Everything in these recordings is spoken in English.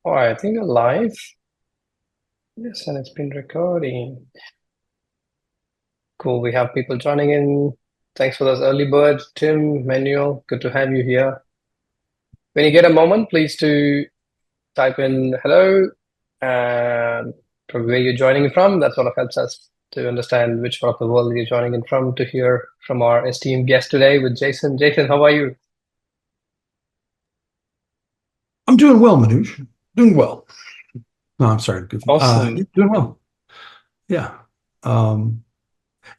All right, I think we're live. Yes, and it's been recording. Cool. We have people joining in. Thanks for those early birds, Tim, Manuel. Good to have you here. When you get a moment, please do type in hello and from where you're joining in from. That sort of helps us to understand which part of the world you're joining in from to hear from our esteemed guest today with Jason. Jason, how are you? I'm doing well, Manoj. Doing well. No, I'm sorry. Awesome. Doing well. Yeah. And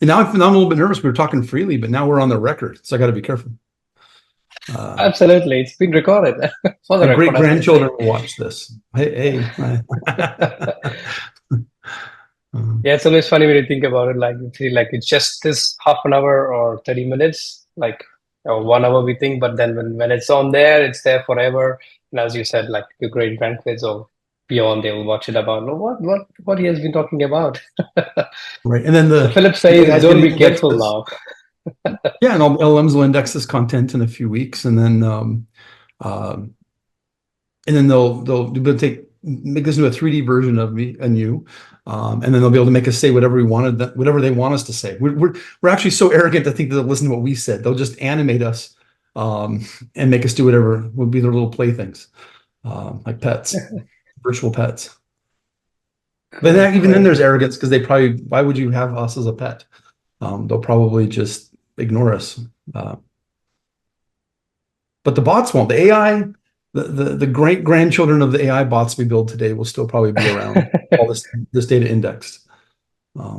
now I'm a little bit nervous. We were talking freely, but now we're on the record, so I got to be careful. Absolutely. It's been recorded for the My great record, as they say. grandchildren will watch this. Hey. Yeah, it's always funny when you think about it. Like, you feel like it's just this half an hour or 30 minutes, like, or 1 hour, we think. But then when it's on there, it's there forever. And as you said, like your great grandkids or beyond, they will watch it about, "Oh, what he has been talking about." Right. And then So Philip the says, AI's "Don't going to be index careful this. now." Yeah, and LLMs will index this content in a few weeks, and then they'll be able to make this into a 3D version of me and you, and then they'll be able to make us say whatever whatever they want us to say. We're actually so arrogant to think that they'll listen to what we said. They'll just animate us and make us do whatever would be their little playthings, like pets, virtual pets. But then, even then, there's arrogance because why would you have us as a pet? They'll probably just ignore us. But the bots won't. The AI, the great grandchildren of the AI bots we build today will still probably be around. All this data indexed.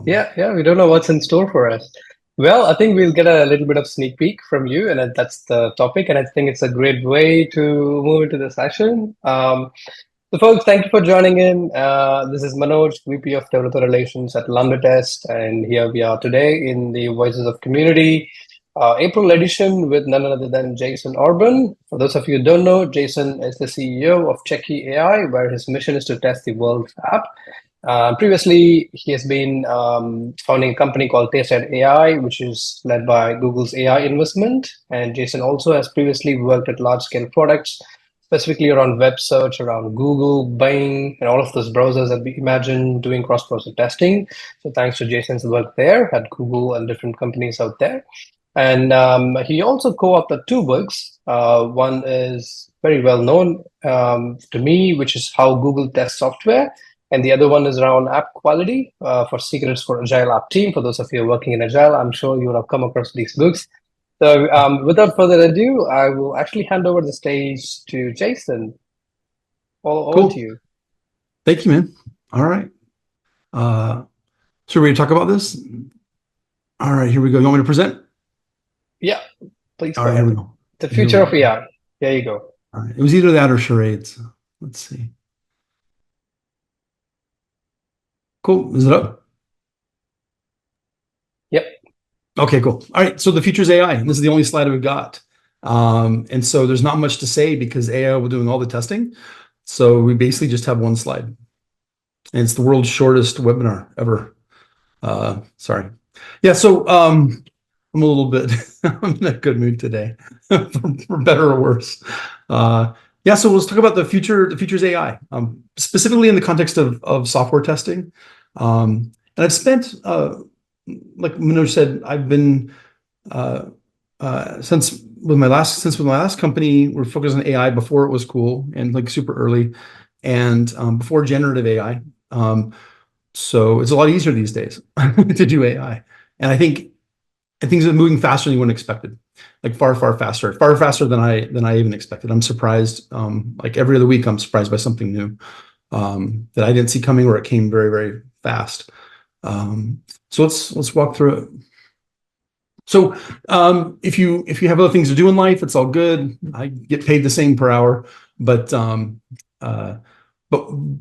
Yeah, we don't know what's in store for us. Well, I think we'll get a little bit of sneak peek from you, and that's the topic. And I think it's a great way to move into the session. So, folks, thank you for joining in. This is Manoj, VP of Developer Relations at Lambda Test, and here we are today in the Voices of Community April edition with none other than Jason Orban. For those of you who don't know, Jason is the CEO of Checkie.AI, where his mission is to test the world's app. Previously, he has been founding a company called TestMu AI, which is led by Google's AI investment. And Jason also has previously worked at large-scale products, specifically around web search, around Google, Bing, and all of those browsers that we imagine doing cross-browser testing. So thanks to Jason's work there at Google and different companies out there. And he also co-authored two books. One is very well known to me, which is How Google Tests Software. And the other one is around app quality for Secrets for Agile App Team. For those of you working in Agile, I'm sure you will have come across these books. So without further ado, I will actually hand over the stage to Jason. All to Cool. you. Thank you, man. All right. So we're going to talk about this. All right, here we go. You want me to present? Yeah, please All go right, here we ahead. go. The future of AI. There you go. All right. It was either that or charades. Let's see. Cool. Is it up? Yep. Okay, cool. All right. So the future is AI. And this is the only slide we've got. And so there's not much to say because AI will doing all the testing. So we basically just have one slide. And it's the world's shortest webinar ever. Sorry. Yeah, so I'm a little bit, I'm in a good mood today, for better or worse. Yeah, so let's talk about the future's AI, specifically in the context of software testing. And I've spent, like Manoj said, I've been since with my last company, we're focused on AI before it was cool and like super early, and before generative AI. So it's a lot easier these days to do AI, and I think things are moving faster than you would have expected, like far faster than I even expected. I'm surprised. Like every other week, I'm surprised by something new that I didn't see coming, or it came very, very fast. So let's walk through it. So if you have other things to do in life, it's all good. I get paid the same per hour, but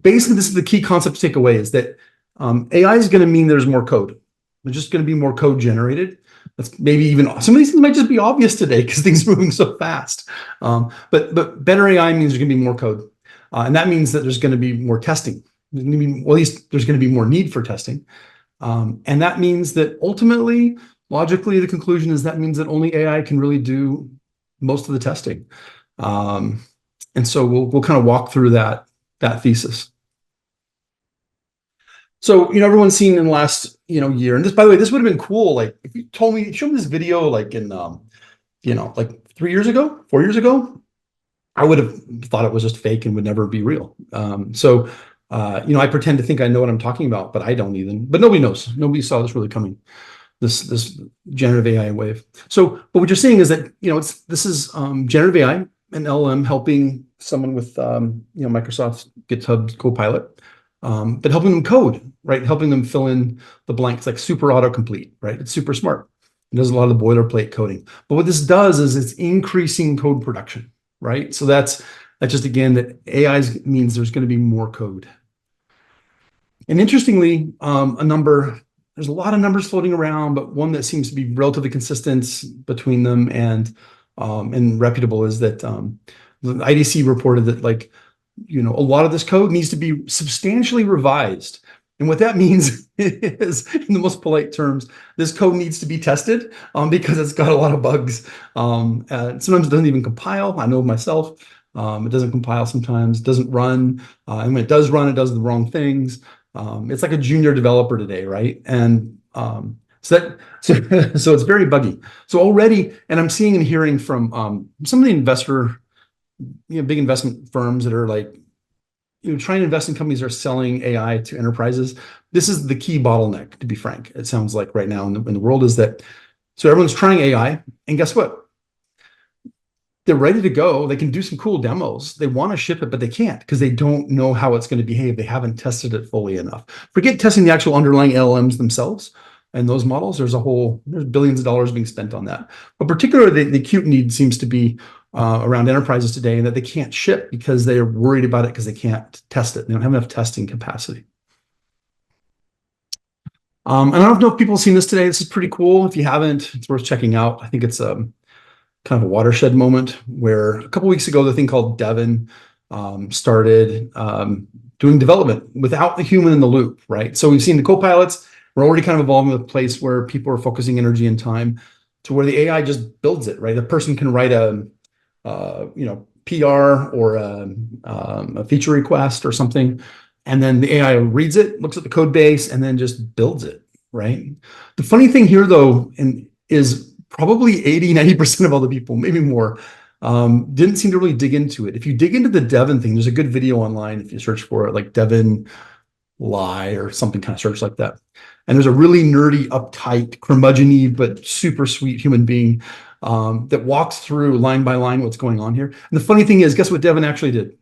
basically, this is the key concept to take away: is that AI is going to mean there's more code. There's just going to be more code generated. That's maybe even some of these things might just be obvious today because things are moving so fast. But better AI means there's going to be more code, and that means that there's going to be more testing. There's going to be, well, at least there's going to be more need for testing, and that means that ultimately, logically, the conclusion is that means that only AI can really do most of the testing. And so we'll kind of walk through that that thesis. So, everyone's seen in the last, year, and this, by the way, this would have been cool. Like if you told me, show me this video like in, like 3 years ago, 4 years ago, I would have thought it was just fake and would never be real. I pretend to think I know what I'm talking about, but I don't even, but nobody knows. Nobody saw this really coming, this generative AI wave. So, but what you're seeing is that, this is generative AI and LLM helping someone with, Microsoft's GitHub Copilot, but helping them code, right? Helping them fill in the blanks, like super autocomplete, right? It's super smart. It does a lot of the boilerplate coding. But what this does is it's increasing code production, right? So that's just, again, that AI means there's going to be more code. And interestingly, there's a lot of numbers floating around, but one that seems to be relatively consistent between them and reputable is that the IDC reported that a lot of this code needs to be substantially revised. And what that means is, in the most polite terms, this code needs to be tested because it's got a lot of bugs. Sometimes it doesn't even compile. I know myself. It doesn't compile sometimes. It doesn't run. And when it does run, it does the wrong things. It's like a junior developer today, right? And so it's very buggy. So already, and I'm seeing and hearing from some of the big investment firms that are trying to invest in companies that are selling AI to enterprises. This is the key bottleneck, to be frank. It sounds like right now in the world is that, so everyone's trying AI, and guess what? They're ready to go. They can do some cool demos. They want to ship it, but they can't because they don't know how it's going to behave. They haven't tested it fully enough. Forget testing the actual underlying LLMs themselves and those models. There's billions of dollars being spent on that. But particularly the acute need seems to be around enterprises today, and that they can't ship because they are worried about it because they can't test it. They don't have enough testing capacity. And I don't know if people have seen this today. This is pretty cool. If you haven't, it's worth checking out. I think it's kind of a watershed moment where a couple weeks ago, the thing called 𝐉𝐚𝐬𝐽 started doing development without the human in the loop, right? So we've seen the copilots. We're already kind of evolving to a place where people are focusing energy and time to where the AI just builds it, right? The person can write a PR or a feature request or something, and then the AI reads it, looks at the code base, and then just builds it, right? The funny thing here, though, is probably 80-90% of all the people, maybe more, didn't seem to really dig into it. If you dig into the 𝐉𝐴 thing, there's a good video online if you search for it, like 𝐉𝐴 lie or something, kind of search like that. And there's a really nerdy, uptight, curmudgeon-y, but super sweet human being that walks through line by line what's going on here. And the funny thing is, guess what 𝐉𝐴 actually did?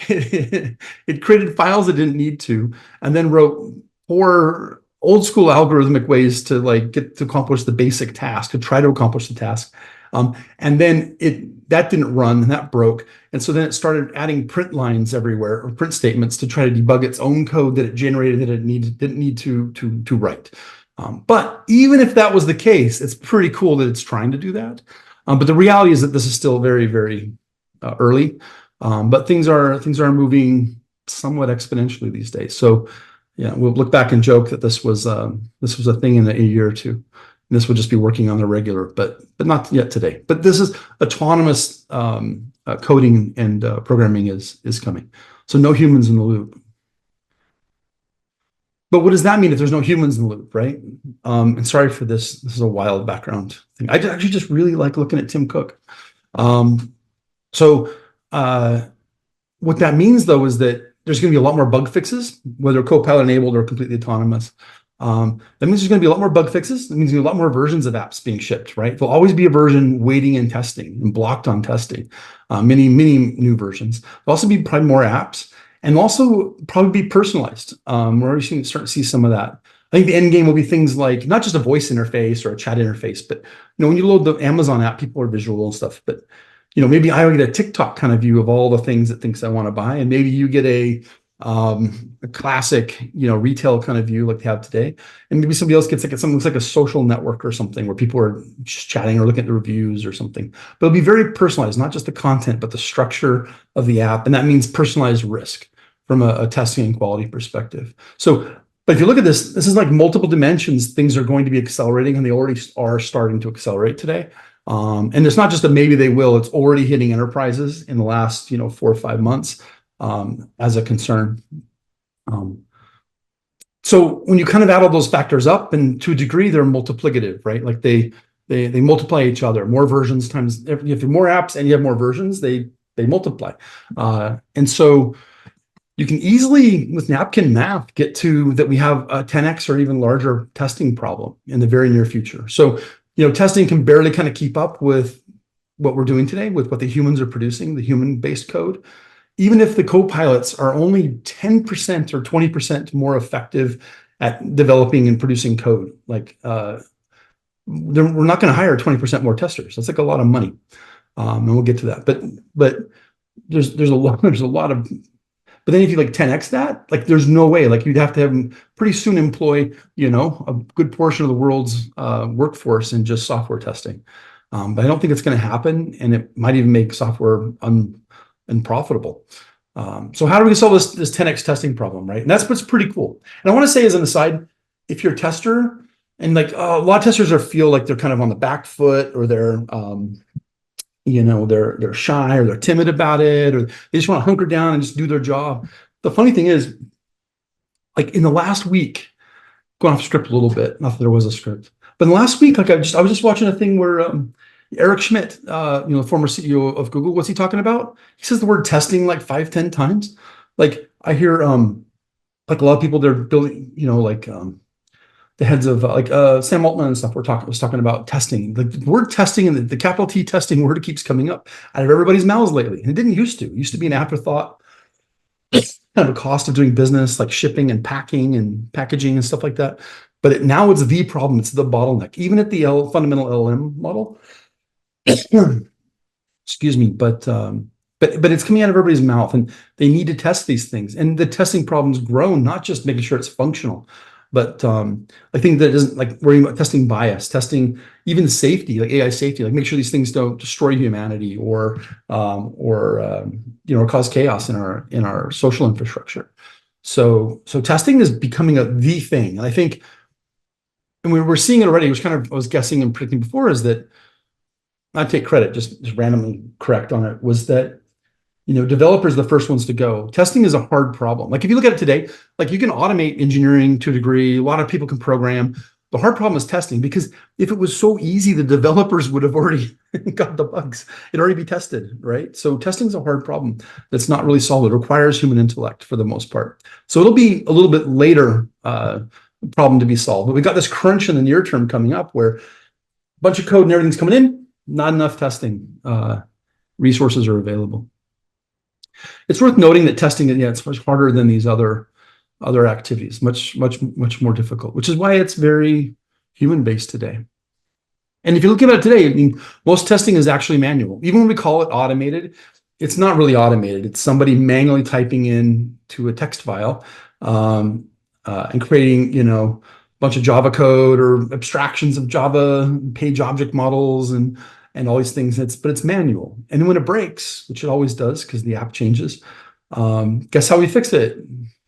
It created files it didn't need to, and then wrote 4 old school algorithmic ways to get to accomplish the basic task, to try to accomplish the task. And then that didn't run, and that broke. And so then it started adding print lines everywhere, or print statements, to try to debug its own code that it generated that it didn't need to write. But even if that was the case, it's pretty cool that it's trying to do that. But the reality is that this is still very, very early. But things are moving somewhat exponentially these days. So yeah, we'll look back and joke that this was a thing in a year or two. This would just be working on the regular, but not yet today. But this is autonomous coding and programming is coming. So no humans in the loop. But what does that mean if there's no humans in the loop, right? And sorry for this. This is a wild background thing. I actually just really like looking at Tim Cook. So what that means, though, is that there's going to be a lot more bug fixes, whether Copilot enabled or completely autonomous. That means there's going to be a lot more bug fixes. That means there's going to be a lot more versions of apps being shipped, right? There'll always be a version waiting and testing and blocked on testing, many new versions. There'll also be probably more apps, and also probably be personalized. We're already starting to see some of that. I think the end game will be things like not just a voice interface or a chat interface, but when you load the Amazon app, people are visual and stuff. But maybe I will get a TikTok kind of view of all the things it thinks I want to buy, and maybe you get a classic, retail kind of view like they have today, and maybe somebody else gets something looks like a social network or something where people are just chatting or looking at the reviews or something. But it'll be very personalized, not just the content, but the structure of the app, and that means personalized risk from a testing and quality perspective. So, but if you look at this is like multiple dimensions. Things are going to be accelerating, and they already are starting to accelerate today. And it's not just a maybe they will, it's already hitting enterprises in the last 4 or 5 months. as a concern. So when you kind of add all those factors up, and to a degree, they're multiplicative, right? Like they multiply each other. More versions times, if you have more apps and you have more versions, they multiply. And so you can easily, with napkin math, get to that we have a 10x or even larger testing problem in the very near future. So, testing can barely kind of keep up with what we're doing today, with what the humans are producing, the human-based code. Even if the copilots are only 10% or 20% more effective at developing and producing code, like we're not going to hire 20% more testers. That's like a lot of money, and we'll get to that. But there's a lot of. But then if you like 10x that, like there's no way. Like you'd have to have them pretty soon employ, a good portion of the world's workforce in just software testing. But I don't think it's going to happen, and it might even make software unprofitable. So how do we solve this 10x testing problem, right? And that's what's pretty cool. And I want to say as an aside, if you're a tester, and like a lot of testers feel like they're kind of on the back foot, or they're they're shy, or they're timid about it, or they just want to hunker down and just do their job. The funny thing is, like in the last week, going off script a little bit, not that there was a script, but in the last week, like I was just watching a thing where Eric Schmidt, the former CEO of Google, what's he talking about? He says the word testing like 5-10 times. Like I hear like a lot of people, they're building, the heads of Sam Altman and stuff was talking about testing. The word testing and the capital T testing word keeps coming up out of everybody's mouths lately. And it didn't used to. It used to be an afterthought, kind of a cost of doing business, like shipping and packing and packaging and stuff like that. But now it's the problem. It's the bottleneck. Even at the fundamental LLM model, excuse me, but it's coming out of everybody's mouth, and they need to test these things. And the testing problem's grown, not just making sure it's functional, but I think that isn't like worrying about testing bias, testing even safety, like AI safety, like make sure these things don't destroy humanity or cause chaos in our social infrastructure. So testing is becoming the thing, and I think, and we're seeing it already. I was guessing and predicting before, is that, not take credit, just randomly correct on it, was that developers are the first ones to go. Testing is a hard problem. Like if you look at it today, like you can automate engineering to a degree. A lot of people can program. The hard problem is testing, because if it was so easy, the developers would have already got the bugs. It'd already be tested, right? So testing is a hard problem that's not really solved. It requires human intellect for the most part. So it'll be a little bit later problem to be solved. But we got this crunch in the near term coming up where a bunch of code and everything's coming in, not enough testing resources are available. It's worth noting that testing, it's much harder than these other activities, much more difficult, which is why it's very human-based today. And if you look at it today, I mean, most testing is actually manual. Even when we call it automated, it's not really automated. It's somebody manually typing in to a text file and creating, a bunch of Java code or abstractions of Java page object models and all these things. But it's manual. And when it breaks, which it always does because the app changes, guess how we fix it?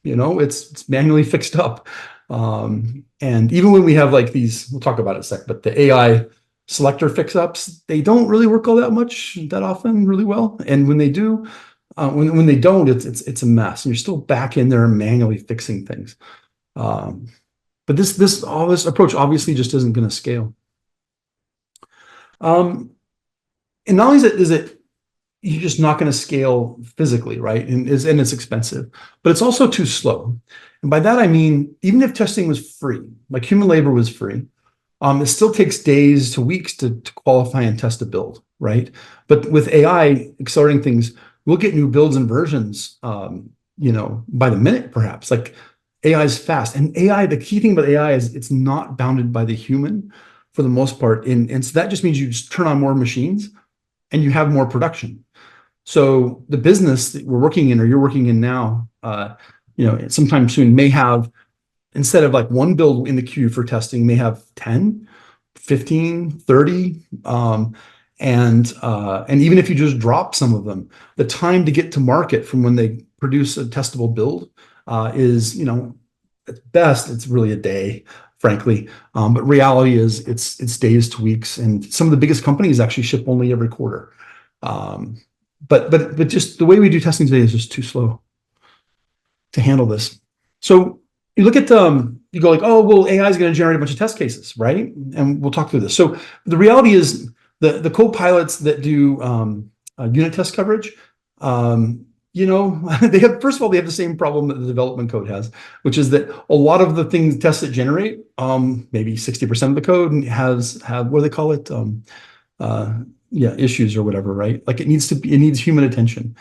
It's manually fixed up. And even when we have like these, we'll talk about it in a sec, but the AI selector fix-ups, they don't really work all that often really well. And when they do, when they don't, it's a mess. And you're still back in there manually fixing things. But this approach obviously just isn't going to scale. And not only is it you're just not going to scale physically, right? And it's expensive, but it's also too slow. And by that I mean, even if testing was free, like human labor was free, it still takes days to weeks to qualify and test a build, right? But with AI accelerating things, we'll get new builds and versions, by the minute, perhaps. Like AI is fast, and AI. The key thing about AI is it's not bounded by the human for the most part, and so that just means you just turn on more machines and you have more production. So the business that we're working in, or you're working in now, sometime soon may have, instead of like one build in the queue for testing, may have 10, 15, 30. And even if you just drop some of them, the time to get to market from when they produce a testable build is, at best, it's really a day, frankly. But reality is it's days to weeks. And some of the biggest companies actually ship only every quarter. But just the way we do testing today is just too slow. to handle this. So you look at you go like, oh, well, AI is going to generate a bunch of test cases, right? And we'll talk through this. So the reality is the copilots that do unit test coverage, they have, first of all, they have the same problem that the development code has, which is that a lot of the tests that generate, maybe 60% of the code have what do they call it? Issues or whatever, right? Like it needs human attention.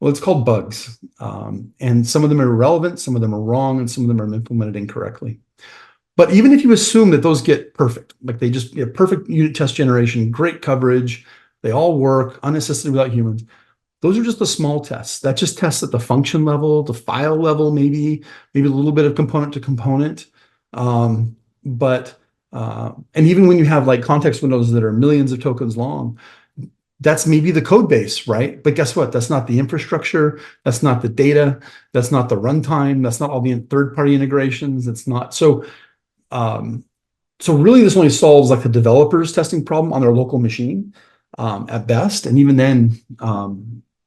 Well, it's called bugs. And some of them are irrelevant, some of them are wrong, and some of them are implemented incorrectly. But even if you assume that those get perfect, like they just get perfect unit test generation, great coverage, they all work unassisted without humans, those are just the small tests. That just tests at the function level, the file level, maybe a little bit of component to component. And even when you have like context windows that are millions of tokens long, that's maybe the code base, right? But guess what? That's not the infrastructure. That's not the data. That's not the runtime. That's not all the third-party integrations. It's not. So really this only solves like the developer's testing problem on their local machine at best. And even then,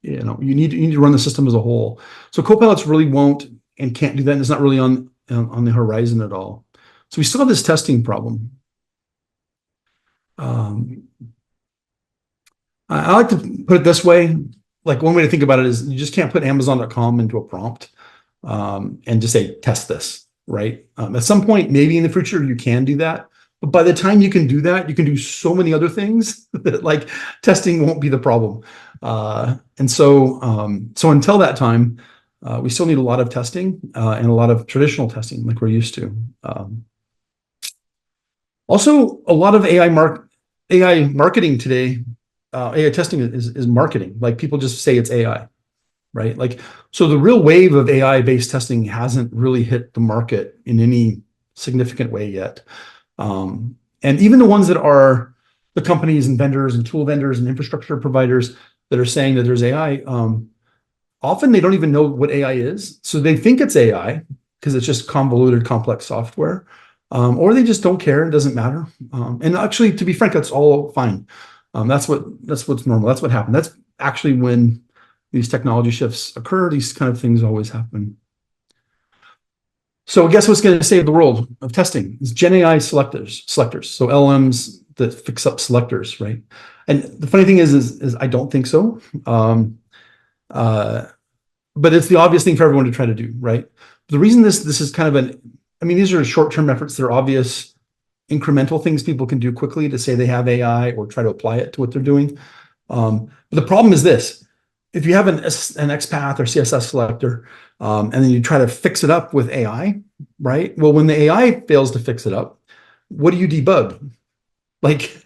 you need to run the system as a whole. So copilots really won't and can't do that. And it's not really on the horizon at all. So we still have this testing problem. I like to put it this way. Like one way to think about it is you just can't put Amazon.com into a prompt and just say, test this, right? At some point, maybe in the future, you can do that. But by the time you can do that, you can do so many other things that like testing won't be the problem. So until that time, we still need a lot of testing and a lot of traditional testing like we're used to. Also, a lot of AI marketing today, AI testing is marketing. Like people just say it's AI, right? Like, so the real wave of AI-based testing hasn't really hit the market in any significant way yet. And even the ones that are the companies and vendors and tool vendors and infrastructure providers that are saying that there's AI, often they don't even know what AI is. So they think it's AI because it's just convoluted, complex software, or they just don't care. It doesn't matter. And actually, to be frank, that's all fine. That's what's normal. That's what happened. That's actually when these technology shifts occur. These kind of things always happen. So guess what's going to save the world of testing? It's Gen AI selectors. So LLMs that fix up selectors, right? And the funny thing is I don't think so. But it's the obvious thing for everyone to try to do, right? The reason this is kind of these are short-term efforts. They're obvious incremental things people can do quickly to say they have AI or try to apply it to what they're doing. But the problem is this: if you have an XPath or CSS selector, and then you try to fix it up with AI, right? Well, when the AI fails to fix it up, what do you debug? Like,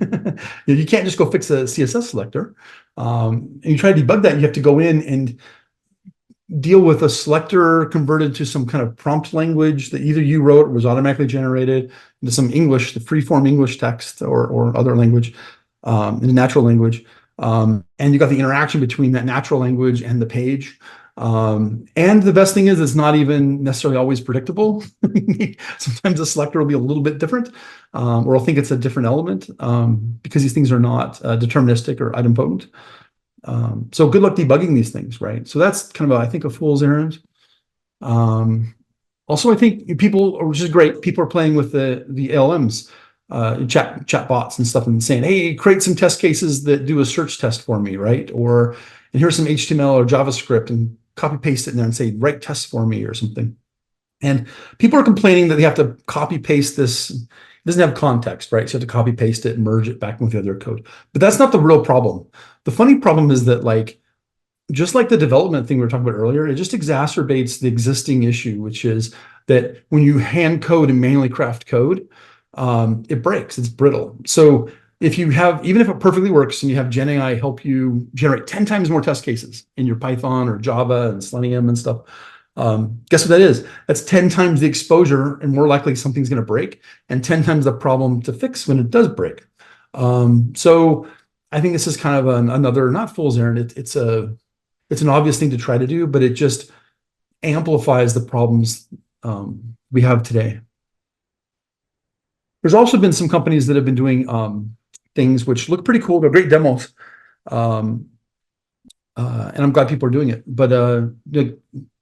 you can't just go fix a CSS selector. And you try to debug that, you have to go in and deal with a selector converted to some kind of prompt language that either you wrote or was automatically generated into some English, the free-form English text or other language, in a natural language. And you got the interaction between that natural language and the page. And the best thing is it's not even necessarily always predictable. Sometimes the selector will be a little bit different, or I'll think it's a different element, because these things are not deterministic or idempotent. So good luck debugging these things, right? So that's kind of, I think, a fool's errand. Also, I think people, which is great, people are playing with the LLMs, chat bots and stuff, and saying, hey, create some test cases that do a search test for me, right? And here's some HTML or JavaScript, and copy paste it in there and say, write tests for me or something. And people are complaining that they have to copy paste this. It doesn't have context, right? So you have to copy paste it and merge it back with the other code. But that's not the real problem. The funny problem is that, like, just like the development thing we were talking about earlier, it just exacerbates the existing issue, which is that when you hand code and manually craft code, it breaks, it's brittle. So if you have, even if it perfectly works and you have Gen AI help you generate 10 times more test cases in your Python or Java and Selenium and stuff, guess what that is? That's 10 times the exposure and more likely something's going to break, and 10 times the problem to fix when it does break. So I think this is kind of another, not fool's errand. It's an obvious thing to try to do, but it just amplifies the problems we have today. There's also been some companies that have been doing things which look pretty cool. They're great demos. And I'm glad people are doing it. But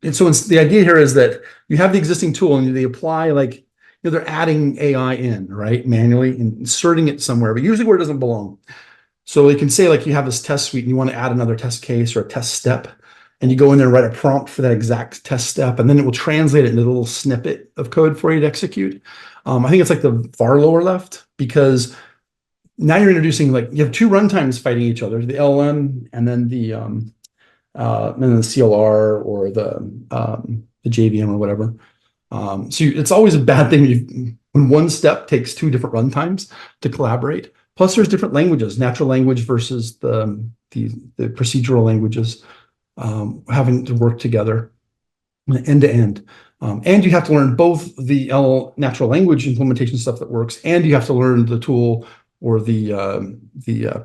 And so the idea here is that you have the existing tool and they apply like, they're adding AI in, right, manually, and inserting it somewhere, but usually where it doesn't belong. So they can say like you have this test suite and you want to add another test case or a test step, and you go in there and write a prompt for that exact test step, and then it will translate it into a little snippet of code for you to execute. I think it's like the far lower left, because now you're introducing, like, you have two runtimes fighting each other, the LLM and then the CLR or the JVM or whatever. So it's always a bad thing when one step takes two different runtimes to collaborate. Plus, there's different languages, natural language versus the procedural languages, having to work together end to end. And you have to learn both the natural language implementation stuff that works, and you have to learn the tool or the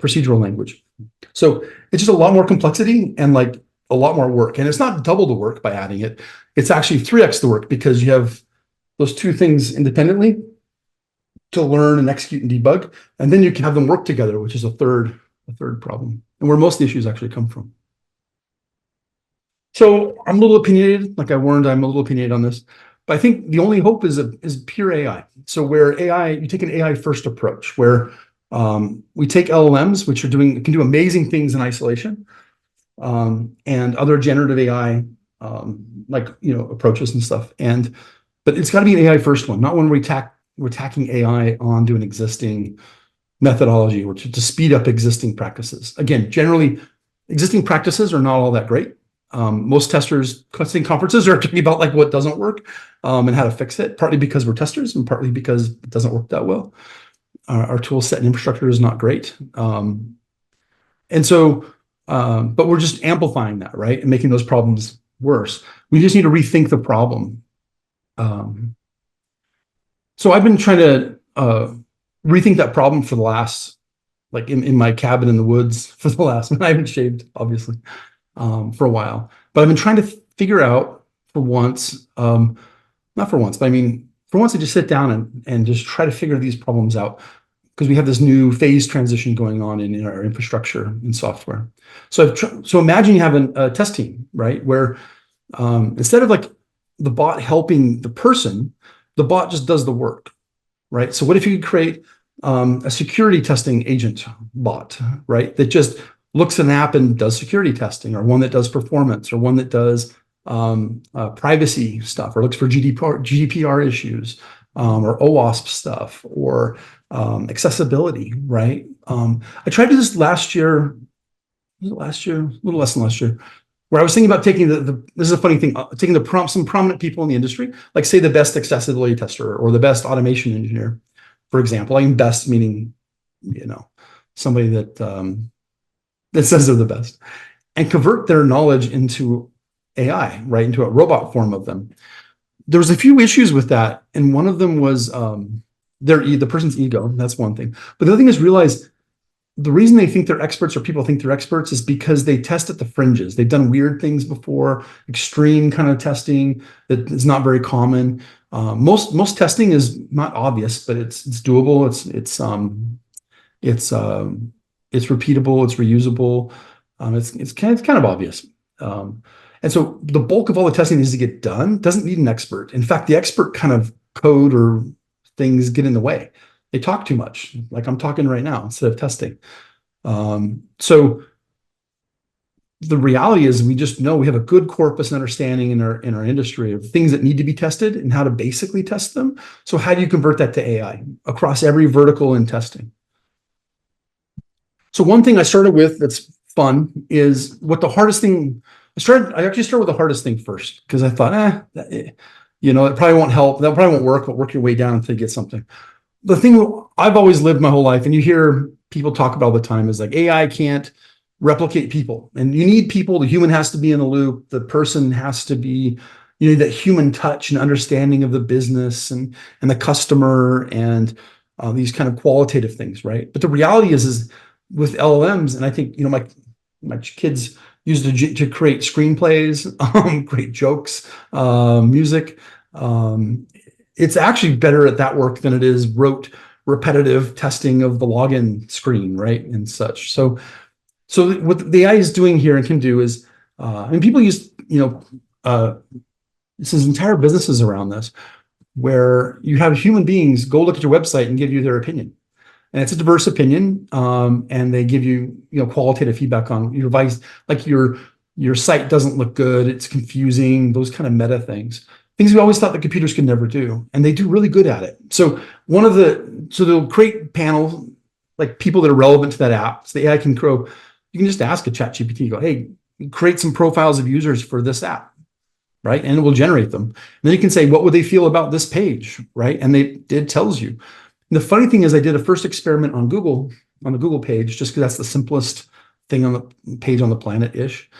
procedural language. So it's just a lot more complexity and like a lot more work. And it's not double the work by adding it. It's actually 3x the work, because you have those two things independently to learn and execute and debug, and then you can have them work together, which is a third problem, and where most of the issues actually come from. So I'm a little opinionated, like I warned, I'm a little opinionated on this, but I think the only hope is pure AI. So where AI, you take an AI first approach, where we take LLMs, which can do amazing things in isolation, and other generative AI, like, approaches and stuff. But it's got to be an AI first one, not when we're tacking AI onto an existing methodology or to speed up existing practices. Again, generally, existing practices are not all that great. Most testing conferences are talking about like what doesn't work, and how to fix it, partly because we're testers and partly because it doesn't work that well. Our tool set and infrastructure is not great. And so, but we're just amplifying that, right? And making those problems worse. We just need to rethink the problem. So I've been trying to rethink that problem for the last, like in my cabin in the woods for the last, I haven't shaved, obviously, for a while. But I've been trying to figure out for once, not for once, but I mean, for once, I just sit down and just try to figure these problems out, because we have this new phase transition going on in our infrastructure and software. So imagine you have a test team, right? Where instead of like the bot helping the person, the bot just does the work, right? So what if you could create a security testing agent bot, right? That just looks at an app and does security testing, or one that does performance, or one that does privacy stuff, or looks for GDPR issues, or OWASP stuff, or accessibility, right? I tried to do this last year, a little less than last year, where I was thinking about taking this is a funny thing, taking some prominent people in the industry, like say the best accessibility tester or the best automation engineer, for example. I mean, best meaning, somebody that says they're the best, and convert their knowledge into AI, right, into a robot form of them. There was a few issues with that, and one of them was the person's ego. That's one thing. But the other thing is, realize the reason they think they're experts, or people think they're experts, is because they test at the fringes. They've done weird things before, extreme kind of testing that is not very common. Most testing is not obvious, but it's doable. It's repeatable. It's reusable. It's kind of obvious. And so the bulk of all the testing needs to get done doesn't need an expert. In fact, the expert kind of code or things get in the way. They talk too much, like I'm talking right now, instead of testing. So the reality is, we just know we have a good corpus and understanding in our industry of things that need to be tested and how to basically test them. So how do you convert that to AI across every vertical in testing? So one thing I started with that's fun is what the hardest thing. I actually started with the hardest thing first, because I thought, it probably won't help. That probably won't work, but work your way down until you get something. The thing I've always lived my whole life, and you hear people talk about all the time, is like AI can't replicate people, and you need people. The human has to be in the loop. The person has to be, that human touch and understanding of the business and the customer, and these kind of qualitative things, right? But the reality is with LLMs, and I think my kids used to create screenplays, create jokes, music. It's actually better at that work than it is rote, repetitive testing of the login screen, right, and such. So what the AI is doing here and can do is, people use, this is entire businesses around this, where you have human beings go look at your website and give you their opinion. And it's a diverse opinion, and they give you, qualitative feedback on your advice, like your site doesn't look good, it's confusing, those kind of meta things. Things we always thought the computers could never do, and they do really good at it. So they'll create panels, like people that are relevant to that app. So the AI can grow. You can just ask a chat GPT, go, hey, create some profiles of users for this app, right? And it will generate them. And then you can say, what would they feel about this page, right? And it tells you. And the funny thing is, I did a first experiment on Google, on the Google page, just because that's the simplest thing on the page on the planet-ish,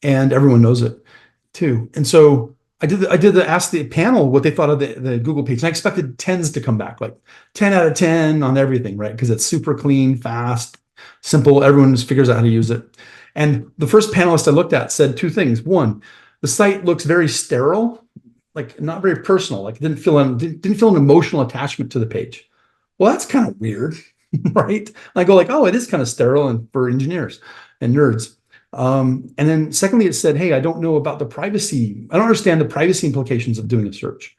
and everyone knows it too. And so I did the ask the panel what they thought of the Google page, and I expected tens to come back, like 10 out of 10 on everything, right? Because it's super clean, fast, simple. Everyone just figures out how to use it. And the first panelist I looked at said two things. One, the site looks very sterile, like not very personal, like didn't feel an emotional attachment to the page. Well, that's kind of weird, right? And I go like, oh, it is kind of sterile and for engineers and nerds. And then secondly, it said, hey, I don't know about the privacy. I don't understand the privacy implications of doing a search.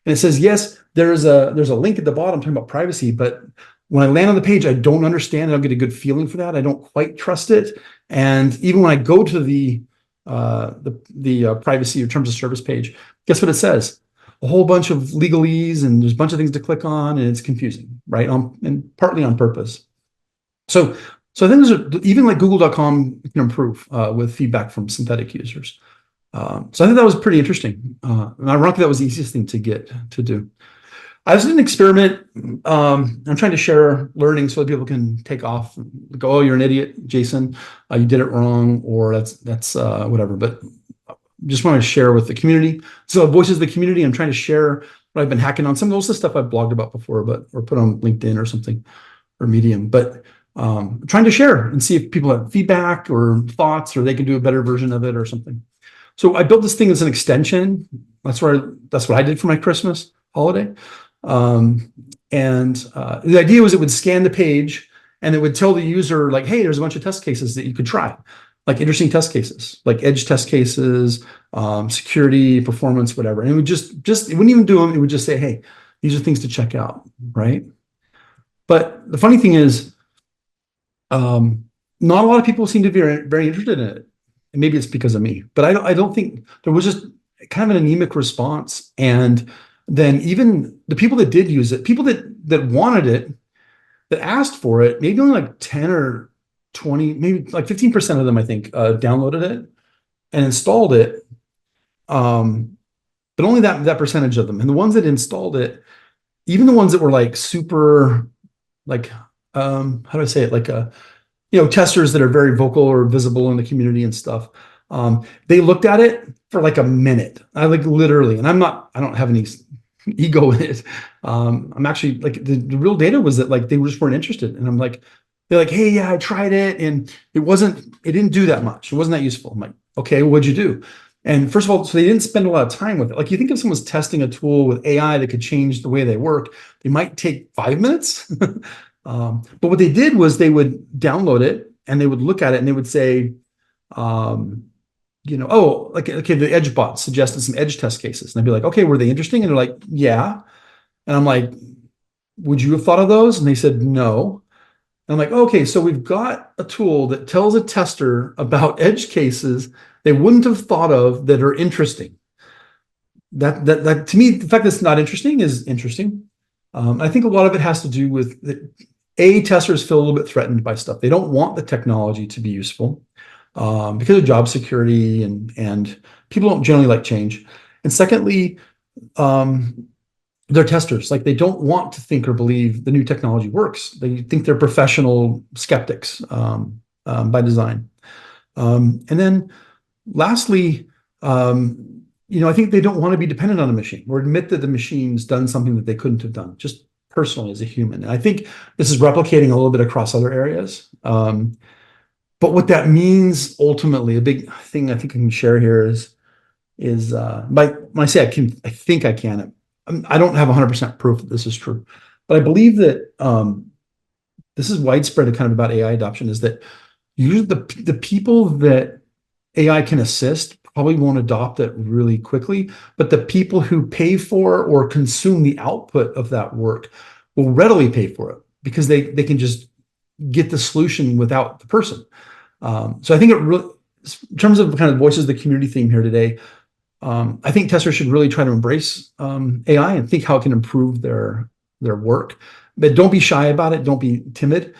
And it says, yes, there's a link at the bottom talking about privacy, but when I land on the page, I don't understand. I don't get a good feeling for that. I don't quite trust it. And even when I go to the privacy or terms of service page, guess what it says? A whole bunch of legalese, and there's a bunch of things to click on, and it's confusing, right? And partly on purpose. So I think even like Google.com can improve with feedback from synthetic users. So I think that was pretty interesting. And ironically, that was the easiest thing to get to do. I was in an experiment. I'm trying to share learning so that people can take off, go, oh, you're an idiot, Jason. You did it wrong, or that's whatever. But just want to share with the community. So voices of the community, I'm trying to share what I've been hacking on. Some of those the stuff I've blogged about before, or put on LinkedIn or something, or Medium. But trying to share and see if people have feedback or thoughts, or they can do a better version of it or something. So I built this thing as an extension. That's what I did for my Christmas holiday. And the idea was it would scan the page and it would tell the user, like, hey, there's a bunch of test cases that you could try, like interesting test cases, like edge test cases, security, performance, whatever. And it would just it wouldn't even do them. It would just say, hey, these are things to check out, right? But the funny thing is, not a lot of people seem to be very interested in it. And maybe it's because of me, but I don't think there was just kind of an anemic response. And then even the people that did use it, people that wanted it, that asked for it, maybe only like 10 or 20, maybe like 15% of them, I think, downloaded it and installed it. But only that percentage of them. And the ones that installed it, even the ones that were like super, like, how do I say it? Like, testers that are very vocal or visible in the community and stuff. They looked at it for like a minute. I like literally, and I don't have any ego in it. I'm actually like the real data was that like they just weren't interested. And I'm like, they're like, hey, yeah, I tried it and it didn't do that much. It wasn't that useful. I'm like, okay, what'd you do? And first of all, so they didn't spend a lot of time with it. Like you think if someone's testing a tool with AI that could change the way they work, they might take 5 minutes. But what they did was they would download it and they would look at it and they would say, oh, like, okay, the edge bot suggested some edge test cases. And I'd be like, okay, were they interesting? And they're like, yeah. And I'm like, would you have thought of those? And they said, no. And I'm like, okay, so we've got a tool that tells a tester about edge cases they wouldn't have thought of that are interesting. That to me, the fact that it's not interesting is interesting. I think a lot of it has to do with testers feel a little bit threatened by stuff. They don't want the technology to be useful because of job security, and people don't generally like change. And secondly, they're testers. Like they don't want to think or believe the new technology works. They think they're professional skeptics by design. And then lastly, I think they don't want to be dependent on a machine or admit that the machine's done something that they couldn't have done, just personally as a human. And I think this is replicating a little bit across other areas. But what that means ultimately, a big thing I think I can share here is when I say I think I can, I don't have 100% proof that this is true, but I believe that this is widespread kind of about AI adoption, is that usually the people that AI can assist probably won't adopt it really quickly, but the people who pay for or consume the output of that work will readily pay for it because they can just get the solution without the person. So I think it really, in terms of kind of voices of the community theme here today, I think testers should really try to embrace AI and think how it can improve their work. But don't be shy about it. Don't be timid.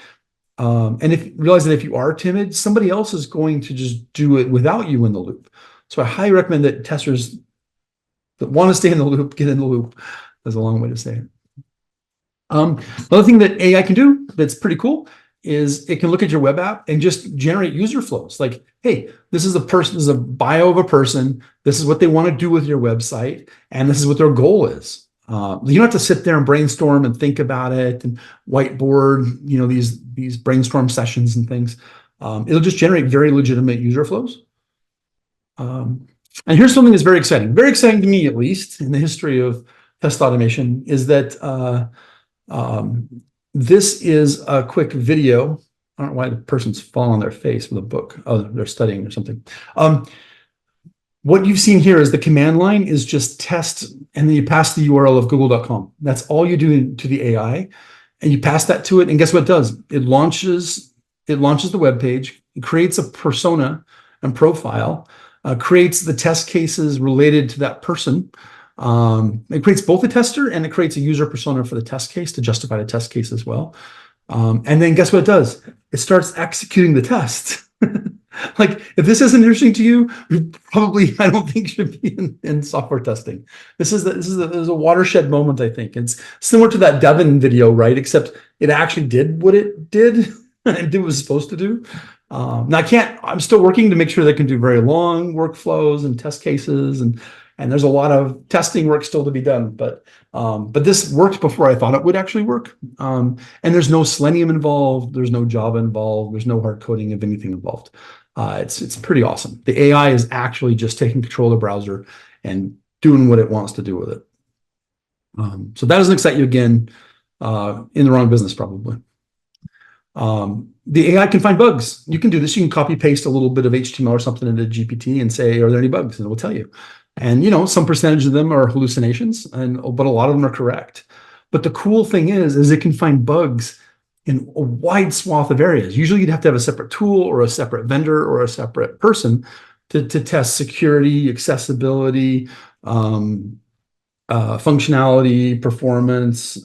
And if realize that if you are timid, somebody else is going to just do it without you in the loop. So I highly recommend that testers that want to stay in the loop, get in the loop. That's a long way to say it. Another thing that AI can do that's pretty cool is it can look at your web app and just generate user flows. Like, hey, this is a person, this is a bio of a person. This is what they want to do with your website, and this is what their goal is. You don't have to sit there and brainstorm and think about it and whiteboard, these brainstorm sessions and things. It'll just generate very legitimate user flows. And here's something that's very exciting to me, at least in the history of test automation, is that this is a quick video. I don't know why the person's fallen on their face with a book. Oh, they're studying or something. What you've seen here is the command line is just test, and then you pass the URL of google.com. That's all you do to the AI, and you pass that to it, and guess what it does? It launches the web page, it creates a persona and profile, creates the test cases related to that person. It creates both a tester and it creates a user persona for the test case to justify the test case as well. And then guess what it does? It starts executing the test. Like, if this isn't interesting to you, I don't think should be in software testing. This is a watershed moment, I think. It's similar to that Devin video, right? Except it actually did what it did and did what it was supposed to do. Now I'm still working to make sure they can do very long workflows and test cases, and there's a lot of testing work still to be done, but this worked before I thought it would actually work. And there's no Selenium involved, there's no Java involved, there's no hard coding of anything involved. It's pretty awesome. The AI is actually just taking control of the browser and doing what it wants to do with it. So that doesn't excite you again, in the wrong business probably. The AI can find bugs. You can do this. You can copy paste a little bit of HTML or something into GPT and say, are there any bugs? And it will tell you. And some percentage of them are hallucinations, but a lot of them are correct. But the cool thing is it can find bugs in a wide swath of areas. Usually you'd have to have a separate tool or a separate vendor or a separate person to test security, accessibility, functionality, performance,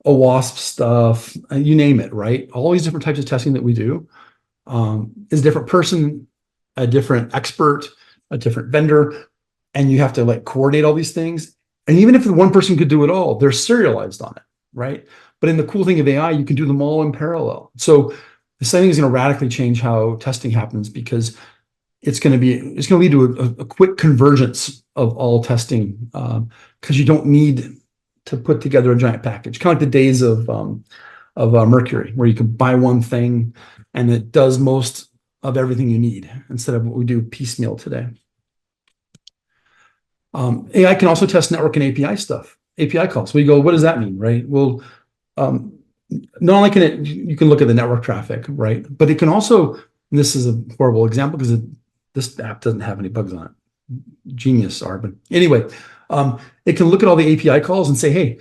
OWASP stuff, you name it, right? All these different types of testing that we do is a different person, a different expert, a different vendor, and you have to coordinate all these things. And even if the one person could do it all, they're serialized on it, right? But in the cool thing of AI, you can do them all in parallel. So the same thing is going to radically change how testing happens, because it's going to lead to a quick convergence of all testing, because you don't need to put together a giant package, kind of like the days of Mercury, where you can buy one thing and it does most of everything you need, instead of what we do piecemeal today. AI can also test network and API stuff, API calls. We go, what does that mean, right? Well, not only can you can look at the network traffic, right? But it can also, and this is a horrible example because this app doesn't have any bugs on it. Genius are, but anyway, it can look at all the API calls and say, hey,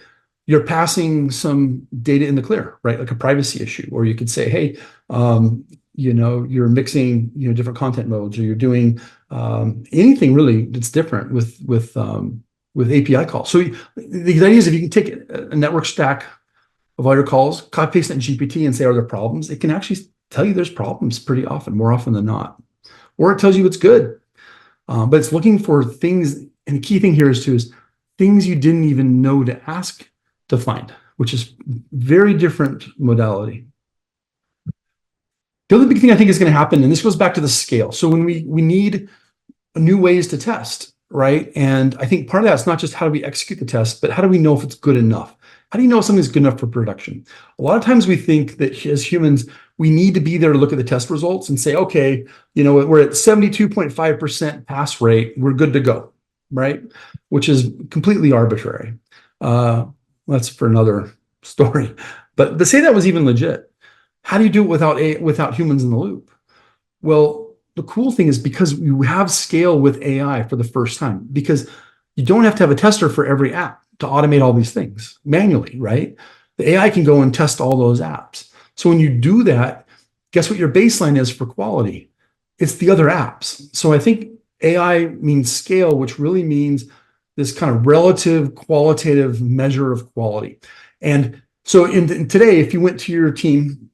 you're passing some data in the clear, right? Like a privacy issue. Or you could say, hey, you're mixing, different content modes, or you're doing anything really that's different with API calls. So the idea is, if you can take a network stack of all your calls, copy paste it in GPT and say, are there problems? It can actually tell you there's problems pretty often, more often than not. Or it tells you it's good. But it's looking for things, and the key thing here is things you didn't even know to ask to find, which is very different modality. The other big thing I think is going to happen, and this goes back to the scale. So when we need new ways to test, right? And I think part of that is not just how do we execute the test, but how do we know if it's good enough? How do you know if something's good enough for production? A lot of times we think that as humans, we need to be there to look at the test results and say, okay, we're at 72.5% pass rate, we're good to go, right? Which is completely arbitrary. That's for another story. But to say that was even legit, how do you do it without humans in the loop? Well, the cool thing is because you have scale with AI for the first time, because you don't have to have a tester for every app to automate all these things manually, right? The AI can go and test all those apps. So when you do that, guess what your baseline is for quality? It's the other apps. So I think AI means scale, which really means this kind of relative qualitative measure of quality. And so in today, if you went to your team,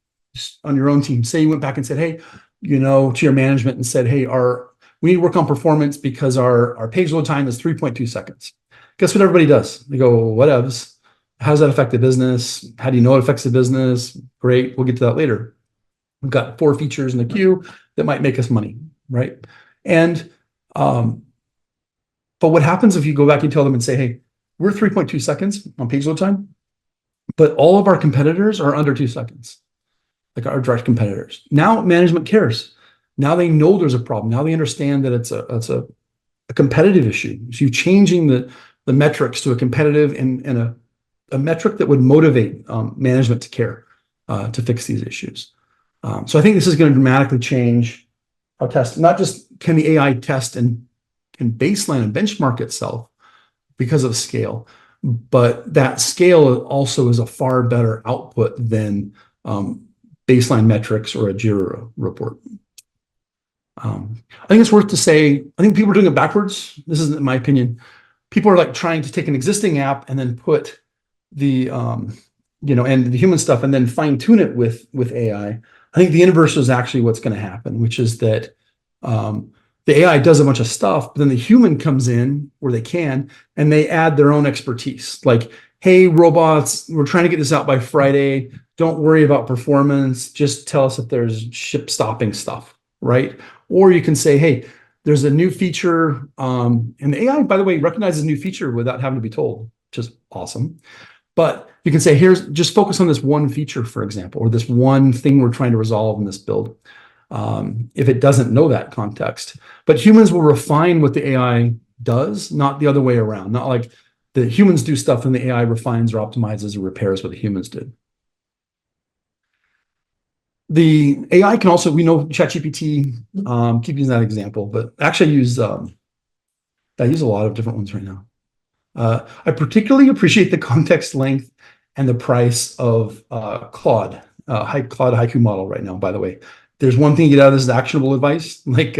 on your own team, say you went back and said, hey, to your management and said, hey, we need to work on performance because our page load time is 3.2 seconds. Guess what everybody does? They go, whatevs. How does that affect the business? How do you know it affects the business? Great, we'll get to that later. We've got 4 features in the queue that might make us money, right? And but what happens if you go back and tell them and say, hey, we're 3.2 seconds on page load time, but all of our competitors are under 2 seconds, like our direct competitors. Now management cares. Now they know there's a problem. Now they understand that it's a competitive issue. So you're changing the metrics to a competitive and a metric that would motivate management to care to fix these issues. So I think this is going to dramatically change how test. Not just can the AI test and can baseline and benchmark itself because of scale, but that scale also is a far better output than baseline metrics or a JIRA report. I think it's worth to say, I think people are doing it backwards. This isn't my opinion. People are like trying to take an existing app and then put the, and the human stuff and then fine tune it with AI. I think the inverse is actually what's going to happen, which is that the AI does a bunch of stuff, but then the human comes in where they can, and they add their own expertise. Like, hey, robots, we're trying to get this out by Friday. Don't worry about performance. Just tell us if there's ship stopping stuff, right? Or you can say, hey, there's a new feature. And the AI, by the way, recognizes new feature without having to be told, which is awesome. But you can say, just focus on this one feature, for example, or this one thing we're trying to resolve in this build. If it doesn't know that context. But humans will refine what the AI does, not the other way around. Not like the humans do stuff and the AI refines or optimizes or repairs what the humans did. The AI can also, we know ChatGPT, keep using that example, but actually I use a lot of different ones right now. I particularly appreciate the context length and the price of Claude Haiku model right now, by the way. There's one thing you get out of this is actionable advice, like